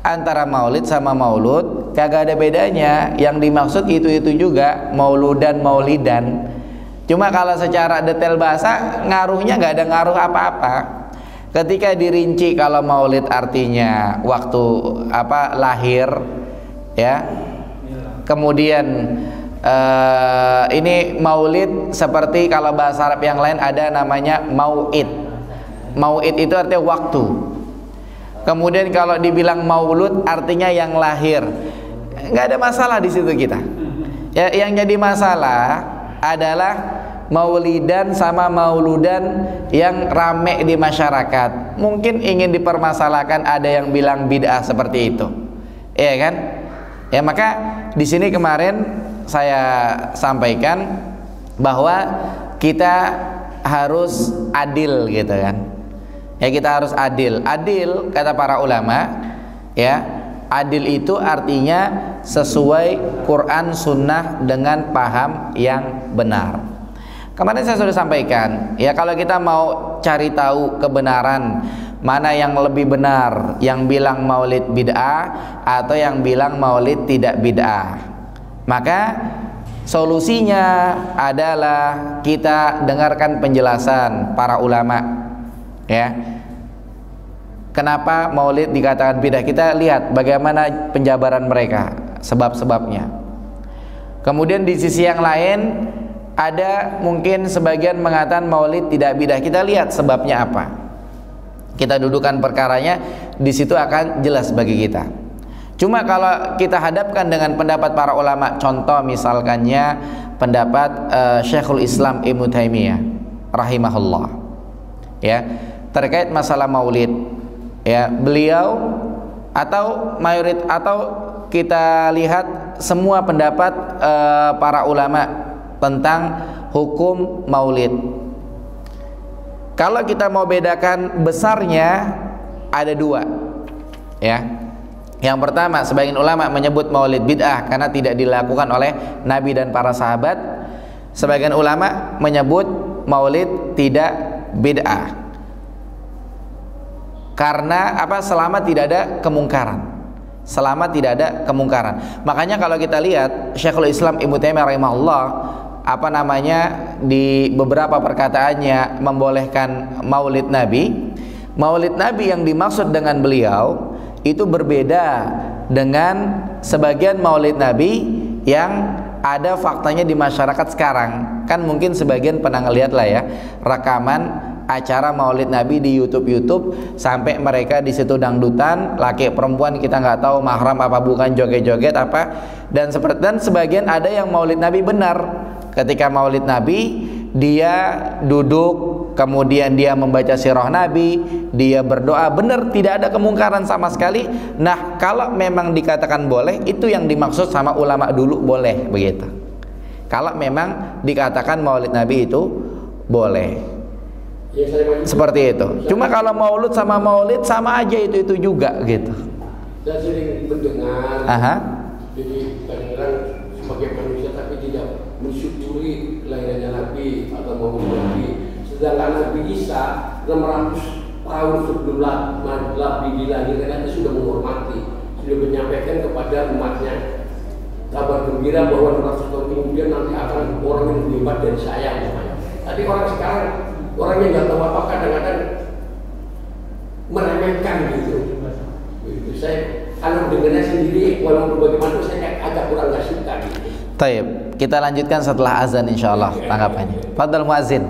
antara maulid sama maulud kagak ada bedanya. Yang dimaksud itu juga, mauludan, maulidan. Cuma kalau secara detail bahasa ngaruhnya nggak ada ngaruh apa-apa. Ketika dirinci, kalau maulid artinya waktu apa, lahir ya. Kemudian ini maulid seperti kalau bahasa Arab yang lain ada namanya mau'id. Mau'id itu artinya waktu. Kemudian kalau dibilang maulud artinya yang lahir, nggak ada masalah di situ kita. Ya, yang jadi masalah adalah maulidan sama mauludan yang rame di masyarakat. Mungkin ingin dipermasalahkan, ada yang bilang bid'ah seperti itu, iya kan? Ya, maka di sini kemarin saya sampaikan bahwa kita harus adil gitu kan. Ya, kita harus adil. Adil kata para ulama ya, adil itu artinya sesuai Quran Sunnah dengan paham yang benar. Kemarin saya sudah sampaikan ya, kalau kita mau cari tahu kebenaran mana yang lebih benar, yang bilang maulid bid'ah atau yang bilang maulid tidak bid'ah, maka solusinya adalah kita dengarkan penjelasan para ulama ya. Kenapa maulid dikatakan bid'ah? Kita lihat bagaimana penjabaran mereka, sebab-sebabnya. Kemudian di sisi yang lain ada mungkin sebagian mengatakan maulid tidak bid'ah. Kita lihat sebabnya apa. Kita dudukan perkaranya, di situ akan jelas bagi kita. Cuma kalau kita hadapkan dengan pendapat para ulama, contoh misalkannya pendapat Syekhul Islam Ibnu Taimiyah rahimahullah ya, terkait masalah maulid ya, beliau atau mayoritas, atau kita lihat semua pendapat para ulama tentang hukum maulid. Kalau kita mau bedakan besarnya ada dua ya. Yang pertama, sebagian ulama menyebut maulid bid'ah karena tidak dilakukan oleh Nabi dan para sahabat. Sebagian ulama menyebut maulid tidak bid'ah karena apa? Selama tidak ada kemungkaran. Selama tidak ada kemungkaran. Makanya kalau kita lihat Syekhul Islam Ibnu Taimiyah rahimahullah, apa namanya, di beberapa perkataannya membolehkan maulid Nabi. Maulid Nabi yang dimaksud dengan beliau itu berbeda dengan sebagian maulid Nabi yang ada faktanya di masyarakat sekarang. Kan mungkin sebagian pernah ngeliat lah ya, rekaman acara maulid Nabi di YouTube sampai mereka di situ dangdutan, laki perempuan kita nggak tahu mahram apa bukan, joget-joget apa, dan sebagian ada yang maulid Nabi benar. Ketika maulid Nabi dia duduk, kemudian dia membaca sirah Nabi, dia berdoa, benar, tidak ada kemungkaran sama sekali. Nah, kalau memang dikatakan boleh, itu yang dimaksud sama ulama dulu boleh begitu. Kalau memang dikatakan maulid Nabi itu boleh. Ya, seperti itu. Cuma kalau maulud sama maulid sama aja itu juga gitu. Saya sering mendengar. Jadi kadang-kadang sebagai manusia tapi tidak mensyukuri lahirnya Nabi atau maulid Nabi. Sedangkan Nabi Isa 600 tahun sebelum Nabi dilahirkan itu sudah menghormati, sudah menyampaikan kepada umatnya kabar gembira bahwa 200 tahun kemudian nanti akan orang yang lebih hebat dari saya. Tapi orang sekarang, orang yang nggak tahu apa kadang-kadang meremehkan gitu. Saya kalau dengarnya sendiri, walaupun bagaimana saya agak kurang nggak suka gitu. Taib, kita lanjutkan setelah azan insyaallah tanggapannya. Fadhal muazin.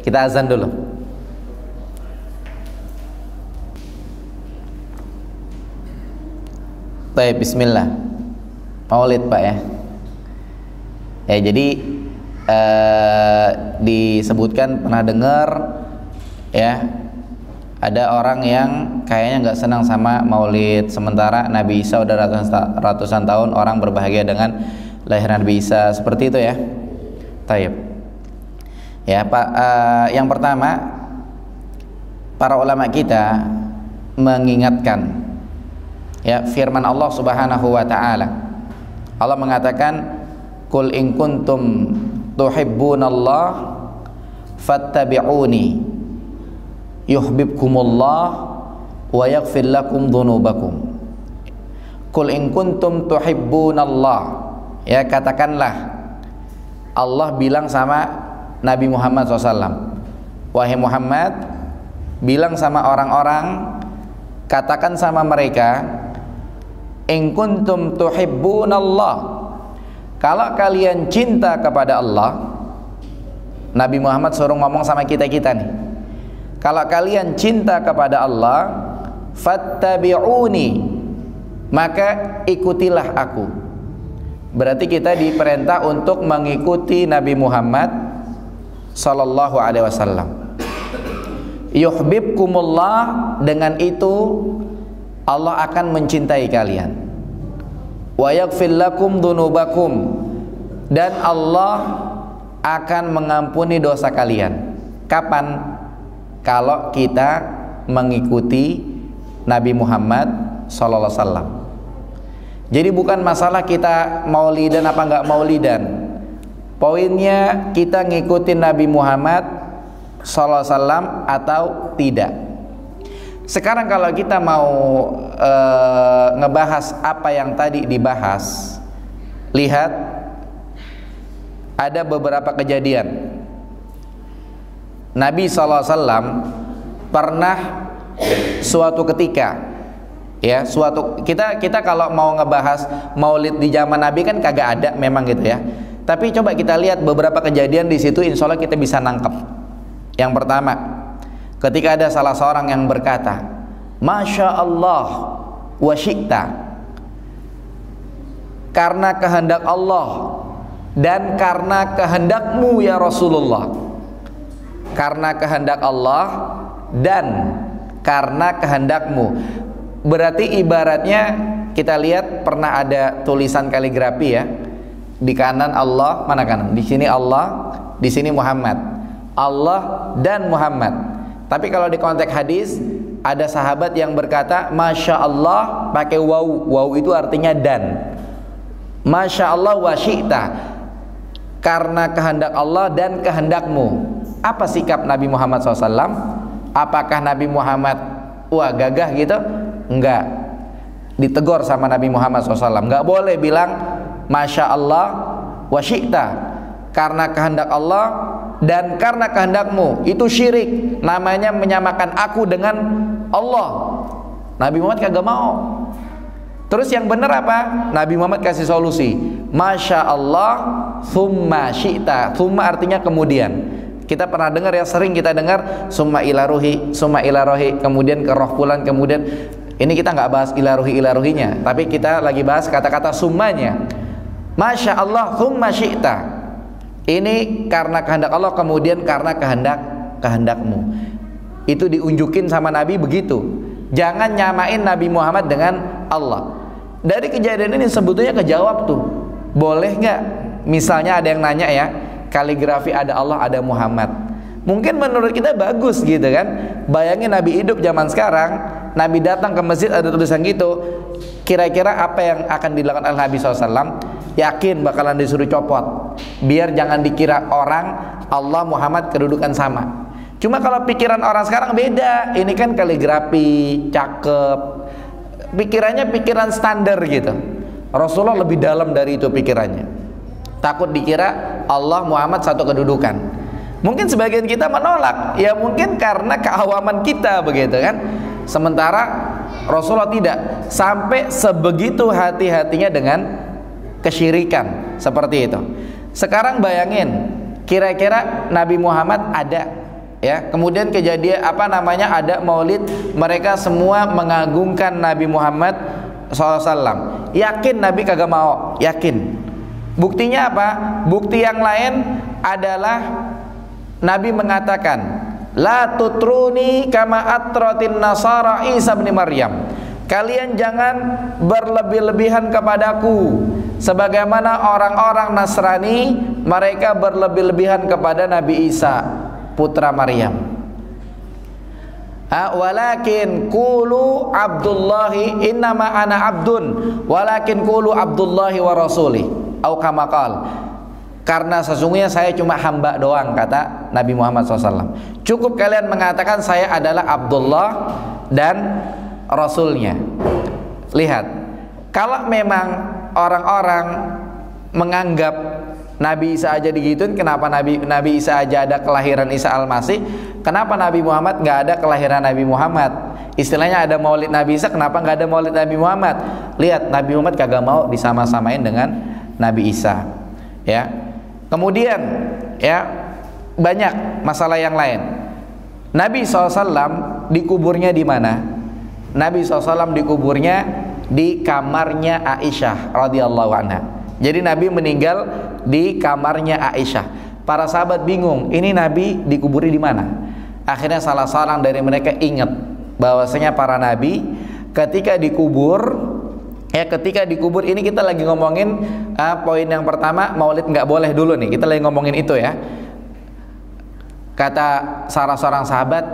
Kita azan dulu. Taib, bismillah. Maulid Pak ya. Ya jadi disebutkan pernah dengar ya, ada orang yang kayaknya nggak senang sama maulid, sementara Nabi Isa udah ratusan tahun orang berbahagia dengan lahir Nabi Isa, seperti itu ya. Taib. Ya Pak, yang pertama para ulama kita mengingatkan ya firman Allah Subhanahu wa taala. Allah mengatakan, "Qul in kuntum tuhibbunallah fattabi'uni yuhibbukumullah wa yaghfir lakum dzunubakum." Qul in kuntum tuhibbunallah, ya katakanlah, Allah bilang sama Nabi Muhammad SAW, wahai Muhammad, bilang sama orang-orang, katakan sama mereka, in kuntum tuhibbunallah, kalau kalian cinta kepada Allah. Nabi Muhammad suruh ngomong sama kita-kita nih, kalau kalian cinta kepada Allah, fattabi'uni, maka ikutilah aku. Berarti kita diperintah untuk mengikuti Nabi Muhammad sallallahu alaihi wasallam. Yuhibbukumullah, dengan itu Allah akan mencintai kalian. Wa yaghfir lakum dzunubakum, dan Allah akan mengampuni dosa kalian. Kapan? Kalau kita mengikuti Nabi Muhammad sallallahu alaihi wasallam. Jadi bukan masalah kita maulidan apa enggak maulidan. Poinnya kita ngikutin Nabi Muhammad sallallahu alaihi wasallam atau tidak. Sekarang kalau kita mau ngebahas apa yang tadi dibahas, lihat ada beberapa kejadian. Nabi SAW pernah suatu ketika, ya kita kalau mau ngebahas maulid di zaman Nabi kan kagak ada memang gitu ya. Tapi coba kita lihat beberapa kejadian di situ, insya Allah kita bisa nangkep. Yang pertama, ketika ada salah seorang yang berkata, Masya Allah wa syi'ta, karena kehendak Allah dan karena kehendakmu ya Rasulullah. Karena kehendak Allah dan karena kehendakmu. Berarti ibaratnya kita lihat pernah ada tulisan kaligrafi ya. Di kanan Allah, mana kanan? Di sini Allah, di sini Muhammad. Allah dan Muhammad. Tapi kalau di konteks hadis ada sahabat yang berkata Masya Allah pakai waw. Waw itu artinya dan. Masya Allah wa syi'ta, karena kehendak Allah dan kehendakmu. Apa sikap Nabi Muhammad SAW? Apakah Nabi Muhammad wah gagah gitu? Enggak. Ditegur sama Nabi Muhammad SAW, enggak boleh bilang Masya Allah wa syi'ta, karena kehendak Allah dan karena kehendakmu. Itu syirik, namanya menyamakan aku dengan Allah. Nabi Muhammad kagak mau. Terus yang benar apa? Nabi Muhammad kasih solusi, Masya Allah thumma syi'ta. Thumma artinya kemudian. Kita pernah dengar ya, sering kita dengar summa ila ruhi, kemudian ke roh pulang, kemudian ini kita nggak bahas ilaruhinya, tapi kita lagi bahas kata-kata summanya. Masya Allah thumma syi'ta, ini karena kehendak Allah kemudian karena kehendakmu. Itu diunjukin sama Nabi begitu. Jangan nyamain Nabi Muhammad dengan Allah. Dari kejadian ini sebetulnya kejawab tuh, boleh nggak misalnya ada yang nanya ya, kaligrafi ada Allah, ada Muhammad. Mungkin menurut kita bagus gitu kan. Bayangin Nabi hidup zaman sekarang, Nabi datang ke masjid ada tulisan gitu. Kira-kira apa yang akan dilakukan oleh Nabi SAW? Yakin bakalan disuruh copot, biar jangan dikira orang Allah Muhammad kedudukan sama. Cuma kalau pikiran orang sekarang beda. Ini kan kaligrafi, cakep, pikirannya pikiran standar gitu. Rasulullah lebih dalam dari itu pikirannya. Takut dikira Allah Muhammad satu kedudukan. Mungkin sebagian kita menolak, ya mungkin karena keawaman kita begitu kan. Sementara Rasulullah tidak, sampai sebegitu hati-hatinya dengan kesyirikan seperti itu. Sekarang bayangin, kira-kira Nabi Muhammad ada, ya, kemudian kejadian ada maulid, mereka semua mengagungkan Nabi Muhammad SAW. Yakin Nabi kagak mau? Yakin. Buktinya apa? Bukti yang lain adalah Nabi mengatakan, la tutruni kama atratin nasara Isa bin Maryam. Kalian jangan berlebih-lebihan kepadaku sebagaimana orang-orang Nasrani mereka berlebih-lebihan kepada Nabi Isa putra Maryam. Walakin qulu Abdullahi innama ana abdun walakin qulu Abdullahi wa rasuli au kama qala. Karena sesungguhnya saya cuma hamba doang, kata Nabi Muhammad SAW. Cukup kalian mengatakan saya adalah Abdullah dan Rasulnya. Lihat, kalau memang orang-orang menganggap Nabi Isa aja digituin, kenapa Nabi Isa aja ada kelahiran Isa Al-Masih, kenapa Nabi Muhammad nggak ada kelahiran Nabi Muhammad? Istilahnya ada maulid Nabi Isa, kenapa nggak ada maulid Nabi Muhammad? Lihat, Nabi Muhammad kagak mau disama-samain dengan Nabi Isa, ya. Kemudian, ya, banyak masalah yang lain. Nabi SAW dikuburnya di mana? Nabi SAW dikuburnya di kamarnya Aisyah radhiyallahu anha. Jadi Nabi meninggal di kamarnya Aisyah. Para sahabat bingung, ini Nabi dikuburi di mana? Akhirnya salah seorang dari mereka ingat bahwasanya para nabi ketika dikubur, ini kita lagi ngomongin poin yang pertama, maulid nggak boleh dulu nih. Kita lagi ngomongin itu ya. Kata salah seorang sahabat,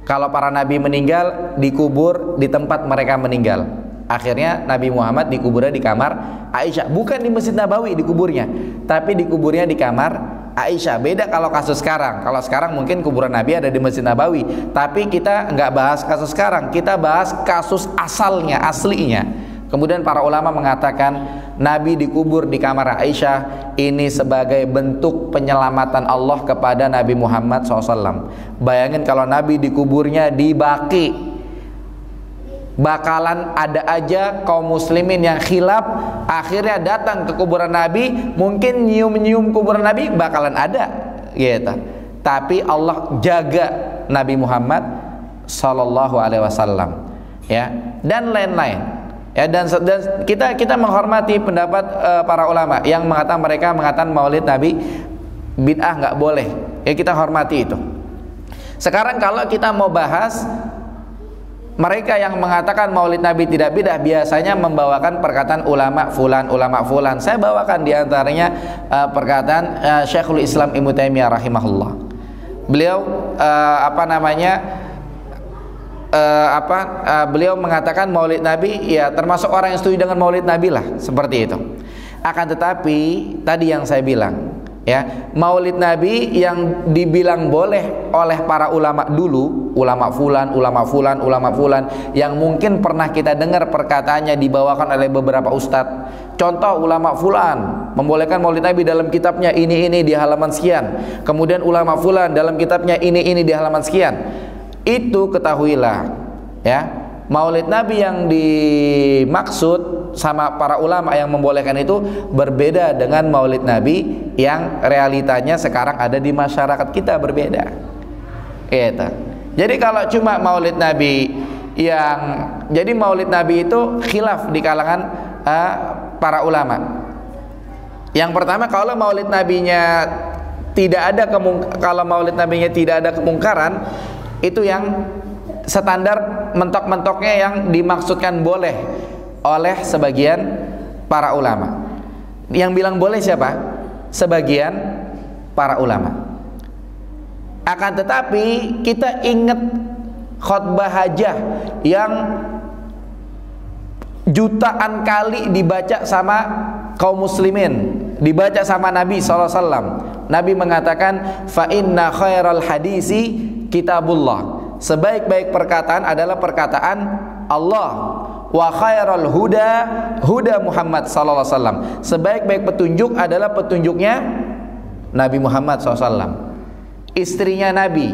kalau para nabi meninggal dikubur di tempat mereka meninggal. Akhirnya Nabi Muhammad dikuburnya di kamar Aisyah, bukan di Masjid Nabawi dikuburnya, tapi dikuburnya di kamar Aisyah. Beda kalau kasus sekarang. Kalau sekarang mungkin kuburan Nabi ada di Masjid Nabawi, tapi kita nggak bahas kasus sekarang, kita bahas kasus asalnya, aslinya. Kemudian para ulama mengatakan Nabi dikubur di kamar Aisyah ini sebagai bentuk penyelamatan Allah kepada Nabi Muhammad SAW. Bayangin kalau Nabi dikuburnya di Baqi, bakalan ada aja kaum muslimin yang khilaf, akhirnya datang ke kuburan Nabi, mungkin nyium-nyium kuburan Nabi bakalan ada gitu. Tapi Allah jaga Nabi Muhammad sallallahu alaihi wasallam, ya, dan lain-lain. Ya, dan kita menghormati pendapat para ulama yang mengatakan maulid Nabi bid'ah, nggak boleh. Ya, kita hormati itu. Sekarang kalau kita mau bahas mereka yang mengatakan maulid Nabi tidak bid'ah, biasanya membawakan perkataan ulama fulan. Saya bawakan diantaranya perkataan Syekhul Islam Ibnu Taimiyah rahimahullah. Beliau beliau mengatakan maulid Nabi ya termasuk orang yang setuju dengan maulid Nabi lah, seperti itu. Akan tetapi tadi yang saya bilang, ya, maulid Nabi yang dibilang boleh oleh para ulama dulu, ulama fulan yang mungkin pernah kita dengar perkataannya dibawakan oleh beberapa ustadz. Contoh, ulama fulan membolehkan maulid Nabi dalam kitabnya ini di halaman sekian. Kemudian ulama fulan dalam kitabnya ini di halaman sekian. Itu ketahuilah, ya, maulid Nabi yang dimaksud sama para ulama yang membolehkan itu berbeda dengan maulid Nabi yang realitanya sekarang ada di masyarakat kita, berbeda. Gitu. Jadi kalau cuma maulid Nabi jadi maulid Nabi itu khilaf di kalangan para ulama. Yang pertama, kalau maulid Nabinya tidak ada kemungkaran, itu yang standar mentok-mentoknya yang dimaksudkan boleh oleh sebagian para ulama. Yang bilang boleh siapa? Sebagian para ulama. Akan tetapi kita ingat khutbah hajah yang jutaan kali dibaca sama kaum muslimin, dibaca sama Nabi SAW. Nabi mengatakan, fa inna khairal hadisi kitabullah. Sebaik-baik perkataan adalah perkataan Allah. Wa khairal huda huda Muhammad SAW. Sebaik-baik petunjuk adalah petunjuknya Nabi Muhammad SAW. Istrinya Nabi,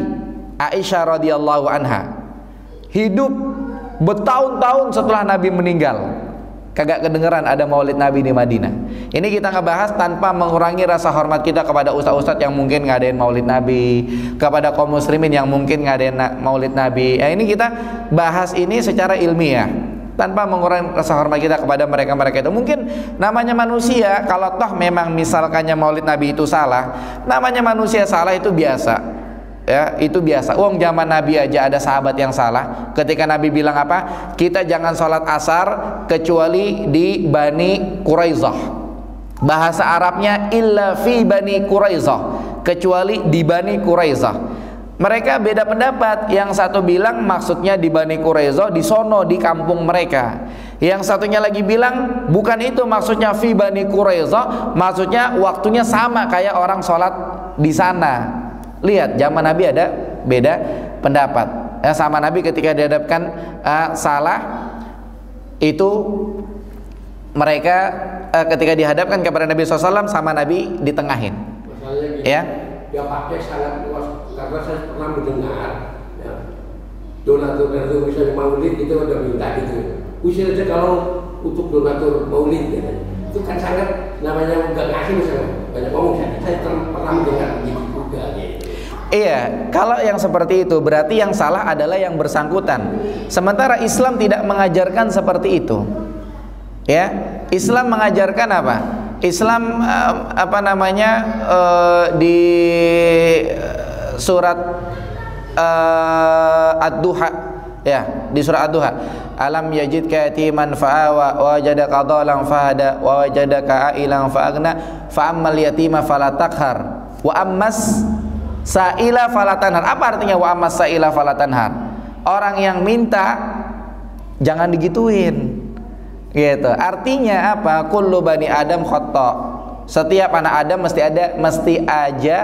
Aisyah radhiyallahu anha, hidup bertahun-tahun setelah Nabi meninggal, kagak kedengeran ada maulid Nabi di Madinah. Ini kita ngebahas tanpa mengurangi rasa hormat kita kepada ustaz-ustaz yang mungkin ngadain maulid Nabi, kepada kaum muslimin yang mungkin ngadain maulid Nabi. Ini kita bahas ini secara ilmiah, tanpa mengurangi rasa hormat kita kepada mereka-mereka itu. Mungkin namanya manusia, kalau toh memang misalkannya maulid Nabi itu salah, namanya manusia salah itu biasa. Ya, itu biasa. Wong zaman Nabi aja ada sahabat yang salah. Ketika Nabi bilang apa? Kita jangan sholat asar kecuali di Bani Quraizah. Bahasa Arabnya illa fi Bani Quraizah, kecuali di Bani Quraizah. Mereka beda pendapat. Yang satu bilang maksudnya di Bani Quraizah, di sono, di kampung mereka. Yang satunya lagi bilang bukan itu maksudnya fi Bani Quraizah, maksudnya waktunya sama kayak orang sholat di sana. Lihat, zaman Nabi ada beda pendapat. Sama Nabi ketika dihadapkan salah, itu mereka ketika dihadapkan kepada Nabi SAW, sama Nabi ditengahin. Masalahnya gini, ya, dia pakai sangat luas. Karena saya pernah mendengar, ya, donatur misalnya maulid itu udah minta gitu. Usir aja kalau untuk donatur maulid, ya. Itu kan sangat namanya nggak ngasih misalnya banyak ngomong. Saya pernah mendengar begitu juga. Gitu. Iya, kalau yang seperti itu berarti yang salah adalah yang bersangkutan. Sementara Islam tidak mengajarkan seperti itu. Ya, Islam mengajarkan apa? Islam di surat Ad-Duha, ya, di surat Ad-Duha. Alam yajidka yatiman fa'awa wa wajadaka dhalan fahada wa wajadaka ailan fa'agna fa'ammal yatima fala taqhar wa ammas sa'ila falatanhar. Apa artinya wa ammas sa'ila falatanhar? Orang yang minta jangan digituin. Gitu. Artinya apa? Kullu bani Adam khata. Setiap anak Adam mesti aja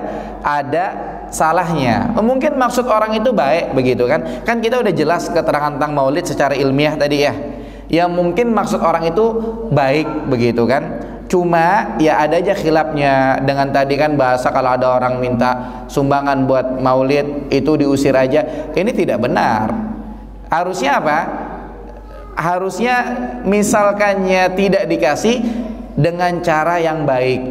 ada salahnya. Mungkin maksud orang itu baik begitu kan? Kan kita udah jelas keterangan tentang maulid secara ilmiah tadi ya. Yang mungkin maksud orang itu baik begitu kan? Cuma ya ada aja khilafnya dengan tadi kan bahasa kalau ada orang minta sumbangan buat maulid itu diusir aja. Ini tidak benar. Harusnya apa? Harusnya misalkannya tidak dikasih dengan cara yang baik.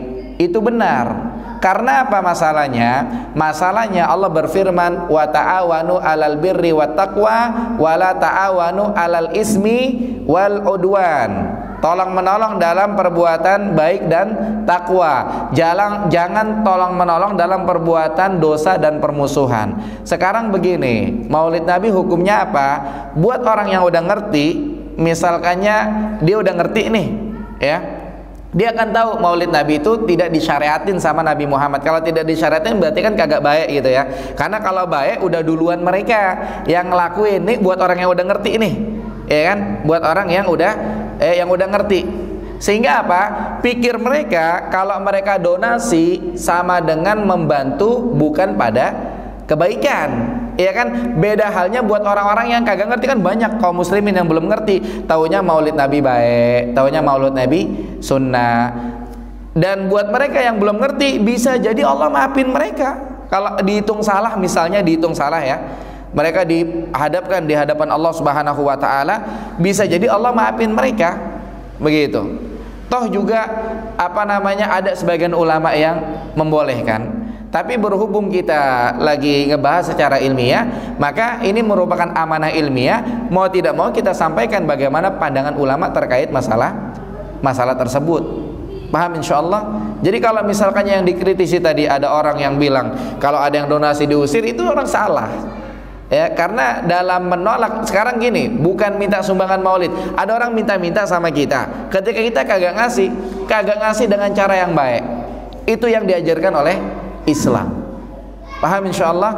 Itu benar. Karena apa masalahnya? Masalahnya Allah berfirman wa ta'awanu 'alal birri wat taqwa wa la ta'awanu 'alal ismi wal udwan. Tolong menolong dalam perbuatan baik dan takwa. Jangan tolong menolong dalam perbuatan dosa dan permusuhan. Sekarang begini, maulid Nabi hukumnya apa? Buat orang yang udah ngerti, misalkannya dia udah ngerti nih, ya, dia akan tahu maulid Nabi itu tidak disyariatin sama Nabi Muhammad. Kalau tidak disyariatin berarti kan kagak baik gitu ya. Karena kalau baik udah duluan mereka yang ngelakuin. Nih buat orang yang udah ngerti nih, ya kan? Buat orang yang udah ngerti. Sehingga apa? Pikir mereka kalau mereka donasi sama dengan membantu bukan pada kebaikan. Ya kan? Beda halnya buat orang-orang yang kagak ngerti. Kan banyak kaum muslimin yang belum ngerti, taunya maulid Nabi baik, taunya maulid Nabi sunnah. Dan buat mereka yang belum ngerti, bisa jadi Allah maafin mereka. Kalau dihitung salah, misalnya dihitung salah ya, mereka dihadapkan di hadapan Allah Subhanahu wa taala, bisa jadi Allah maafin mereka. Begitu. Toh juga ada sebagian ulama yang membolehkan. Tapi berhubung kita lagi ngebahas secara ilmiah, maka ini merupakan amanah ilmiah. Mau tidak mau kita sampaikan bagaimana pandangan ulama terkait masalah tersebut. Paham insyaallah? Jadi kalau misalkannya yang dikritisi tadi ada orang yang bilang kalau ada yang donasi diusir, itu orang salah. Ya, karena dalam menolak sekarang gini, bukan minta sumbangan maulid. Ada orang minta-minta sama kita. Ketika kita kagak ngasih, kagak ngasih dengan cara yang baik. Itu yang diajarkan oleh Islam. Paham insyaallah?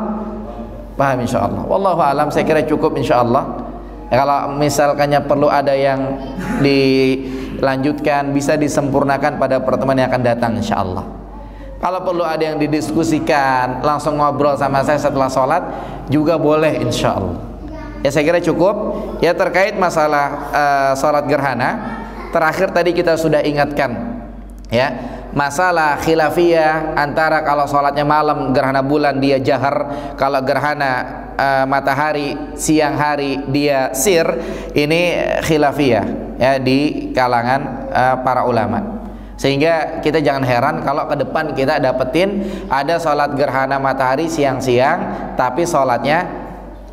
Paham insyaallah. Wallahu alam, saya kira cukup insyaallah. Kalau misalkannya perlu ada yang dilanjutkan, bisa disempurnakan pada pertemuan yang akan datang insyaallah. Kalau perlu ada yang didiskusikan, langsung ngobrol sama saya setelah sholat juga boleh insyaallah. Ya saya kira cukup. Ya terkait masalah sholat gerhana, terakhir tadi kita sudah ingatkan ya, masalah khilafiyah antara kalau sholatnya malam gerhana bulan dia jahar, kalau gerhana matahari siang hari dia sir. Ini khilafiyah ya di kalangan para ulama, sehingga kita jangan heran kalau ke depan kita dapetin ada sholat gerhana matahari siang-siang tapi sholatnya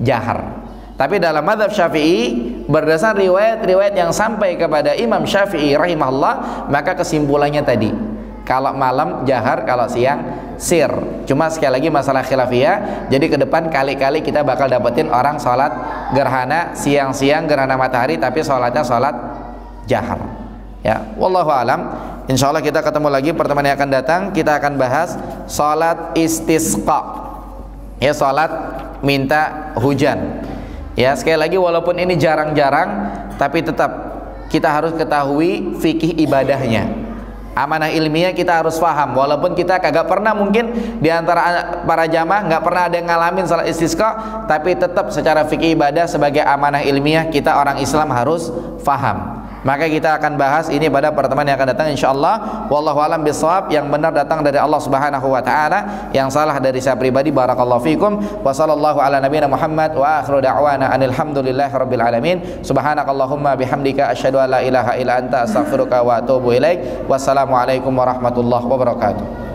jahar. Tapi dalam mazhab Syafi'i, berdasarkan riwayat-riwayat yang sampai kepada Imam Syafi'i rahimahullah, maka kesimpulannya tadi, kalau malam jahar, kalau siang sir. Cuma sekali lagi masalah khilafiyah. Jadi ke depan kali-kali kita bakal dapetin orang sholat gerhana siang-siang gerhana matahari tapi sholatnya sholat jahar. Ya, wallahu alam. Insyaallah kita ketemu lagi pertemuan yang akan datang. Kita akan bahas sholat istisqa. Ya, sholat minta hujan. Ya, sekali lagi walaupun ini jarang-jarang, tapi tetap kita harus ketahui fikih ibadahnya. Amanah ilmiah kita harus paham. Walaupun kita kagak pernah, mungkin di antara para jamaah nggak pernah ada yang ngalamin salat istisqa, tapi tetap secara fikih ibadah sebagai amanah ilmiah kita orang Islam harus paham. Maka kita akan bahas ini pada pertemuan yang akan datang insyaallah. Wallahu alam bissawab. Yang benar datang dari Allah Subhanahu wa taala, yang salah dari saya pribadi. Barakallahu fikum. Wa sallallahu ala nabiyina Muhammad wa akhiru da'wana anil hamdulillahi rabbil alamin. Subhanakallahumma bihamdika asyhadu an la ilaha illa anta astaghfiruka wa atubu ilaik. Wassalamualaikum warahmatullahi wabarakatuh.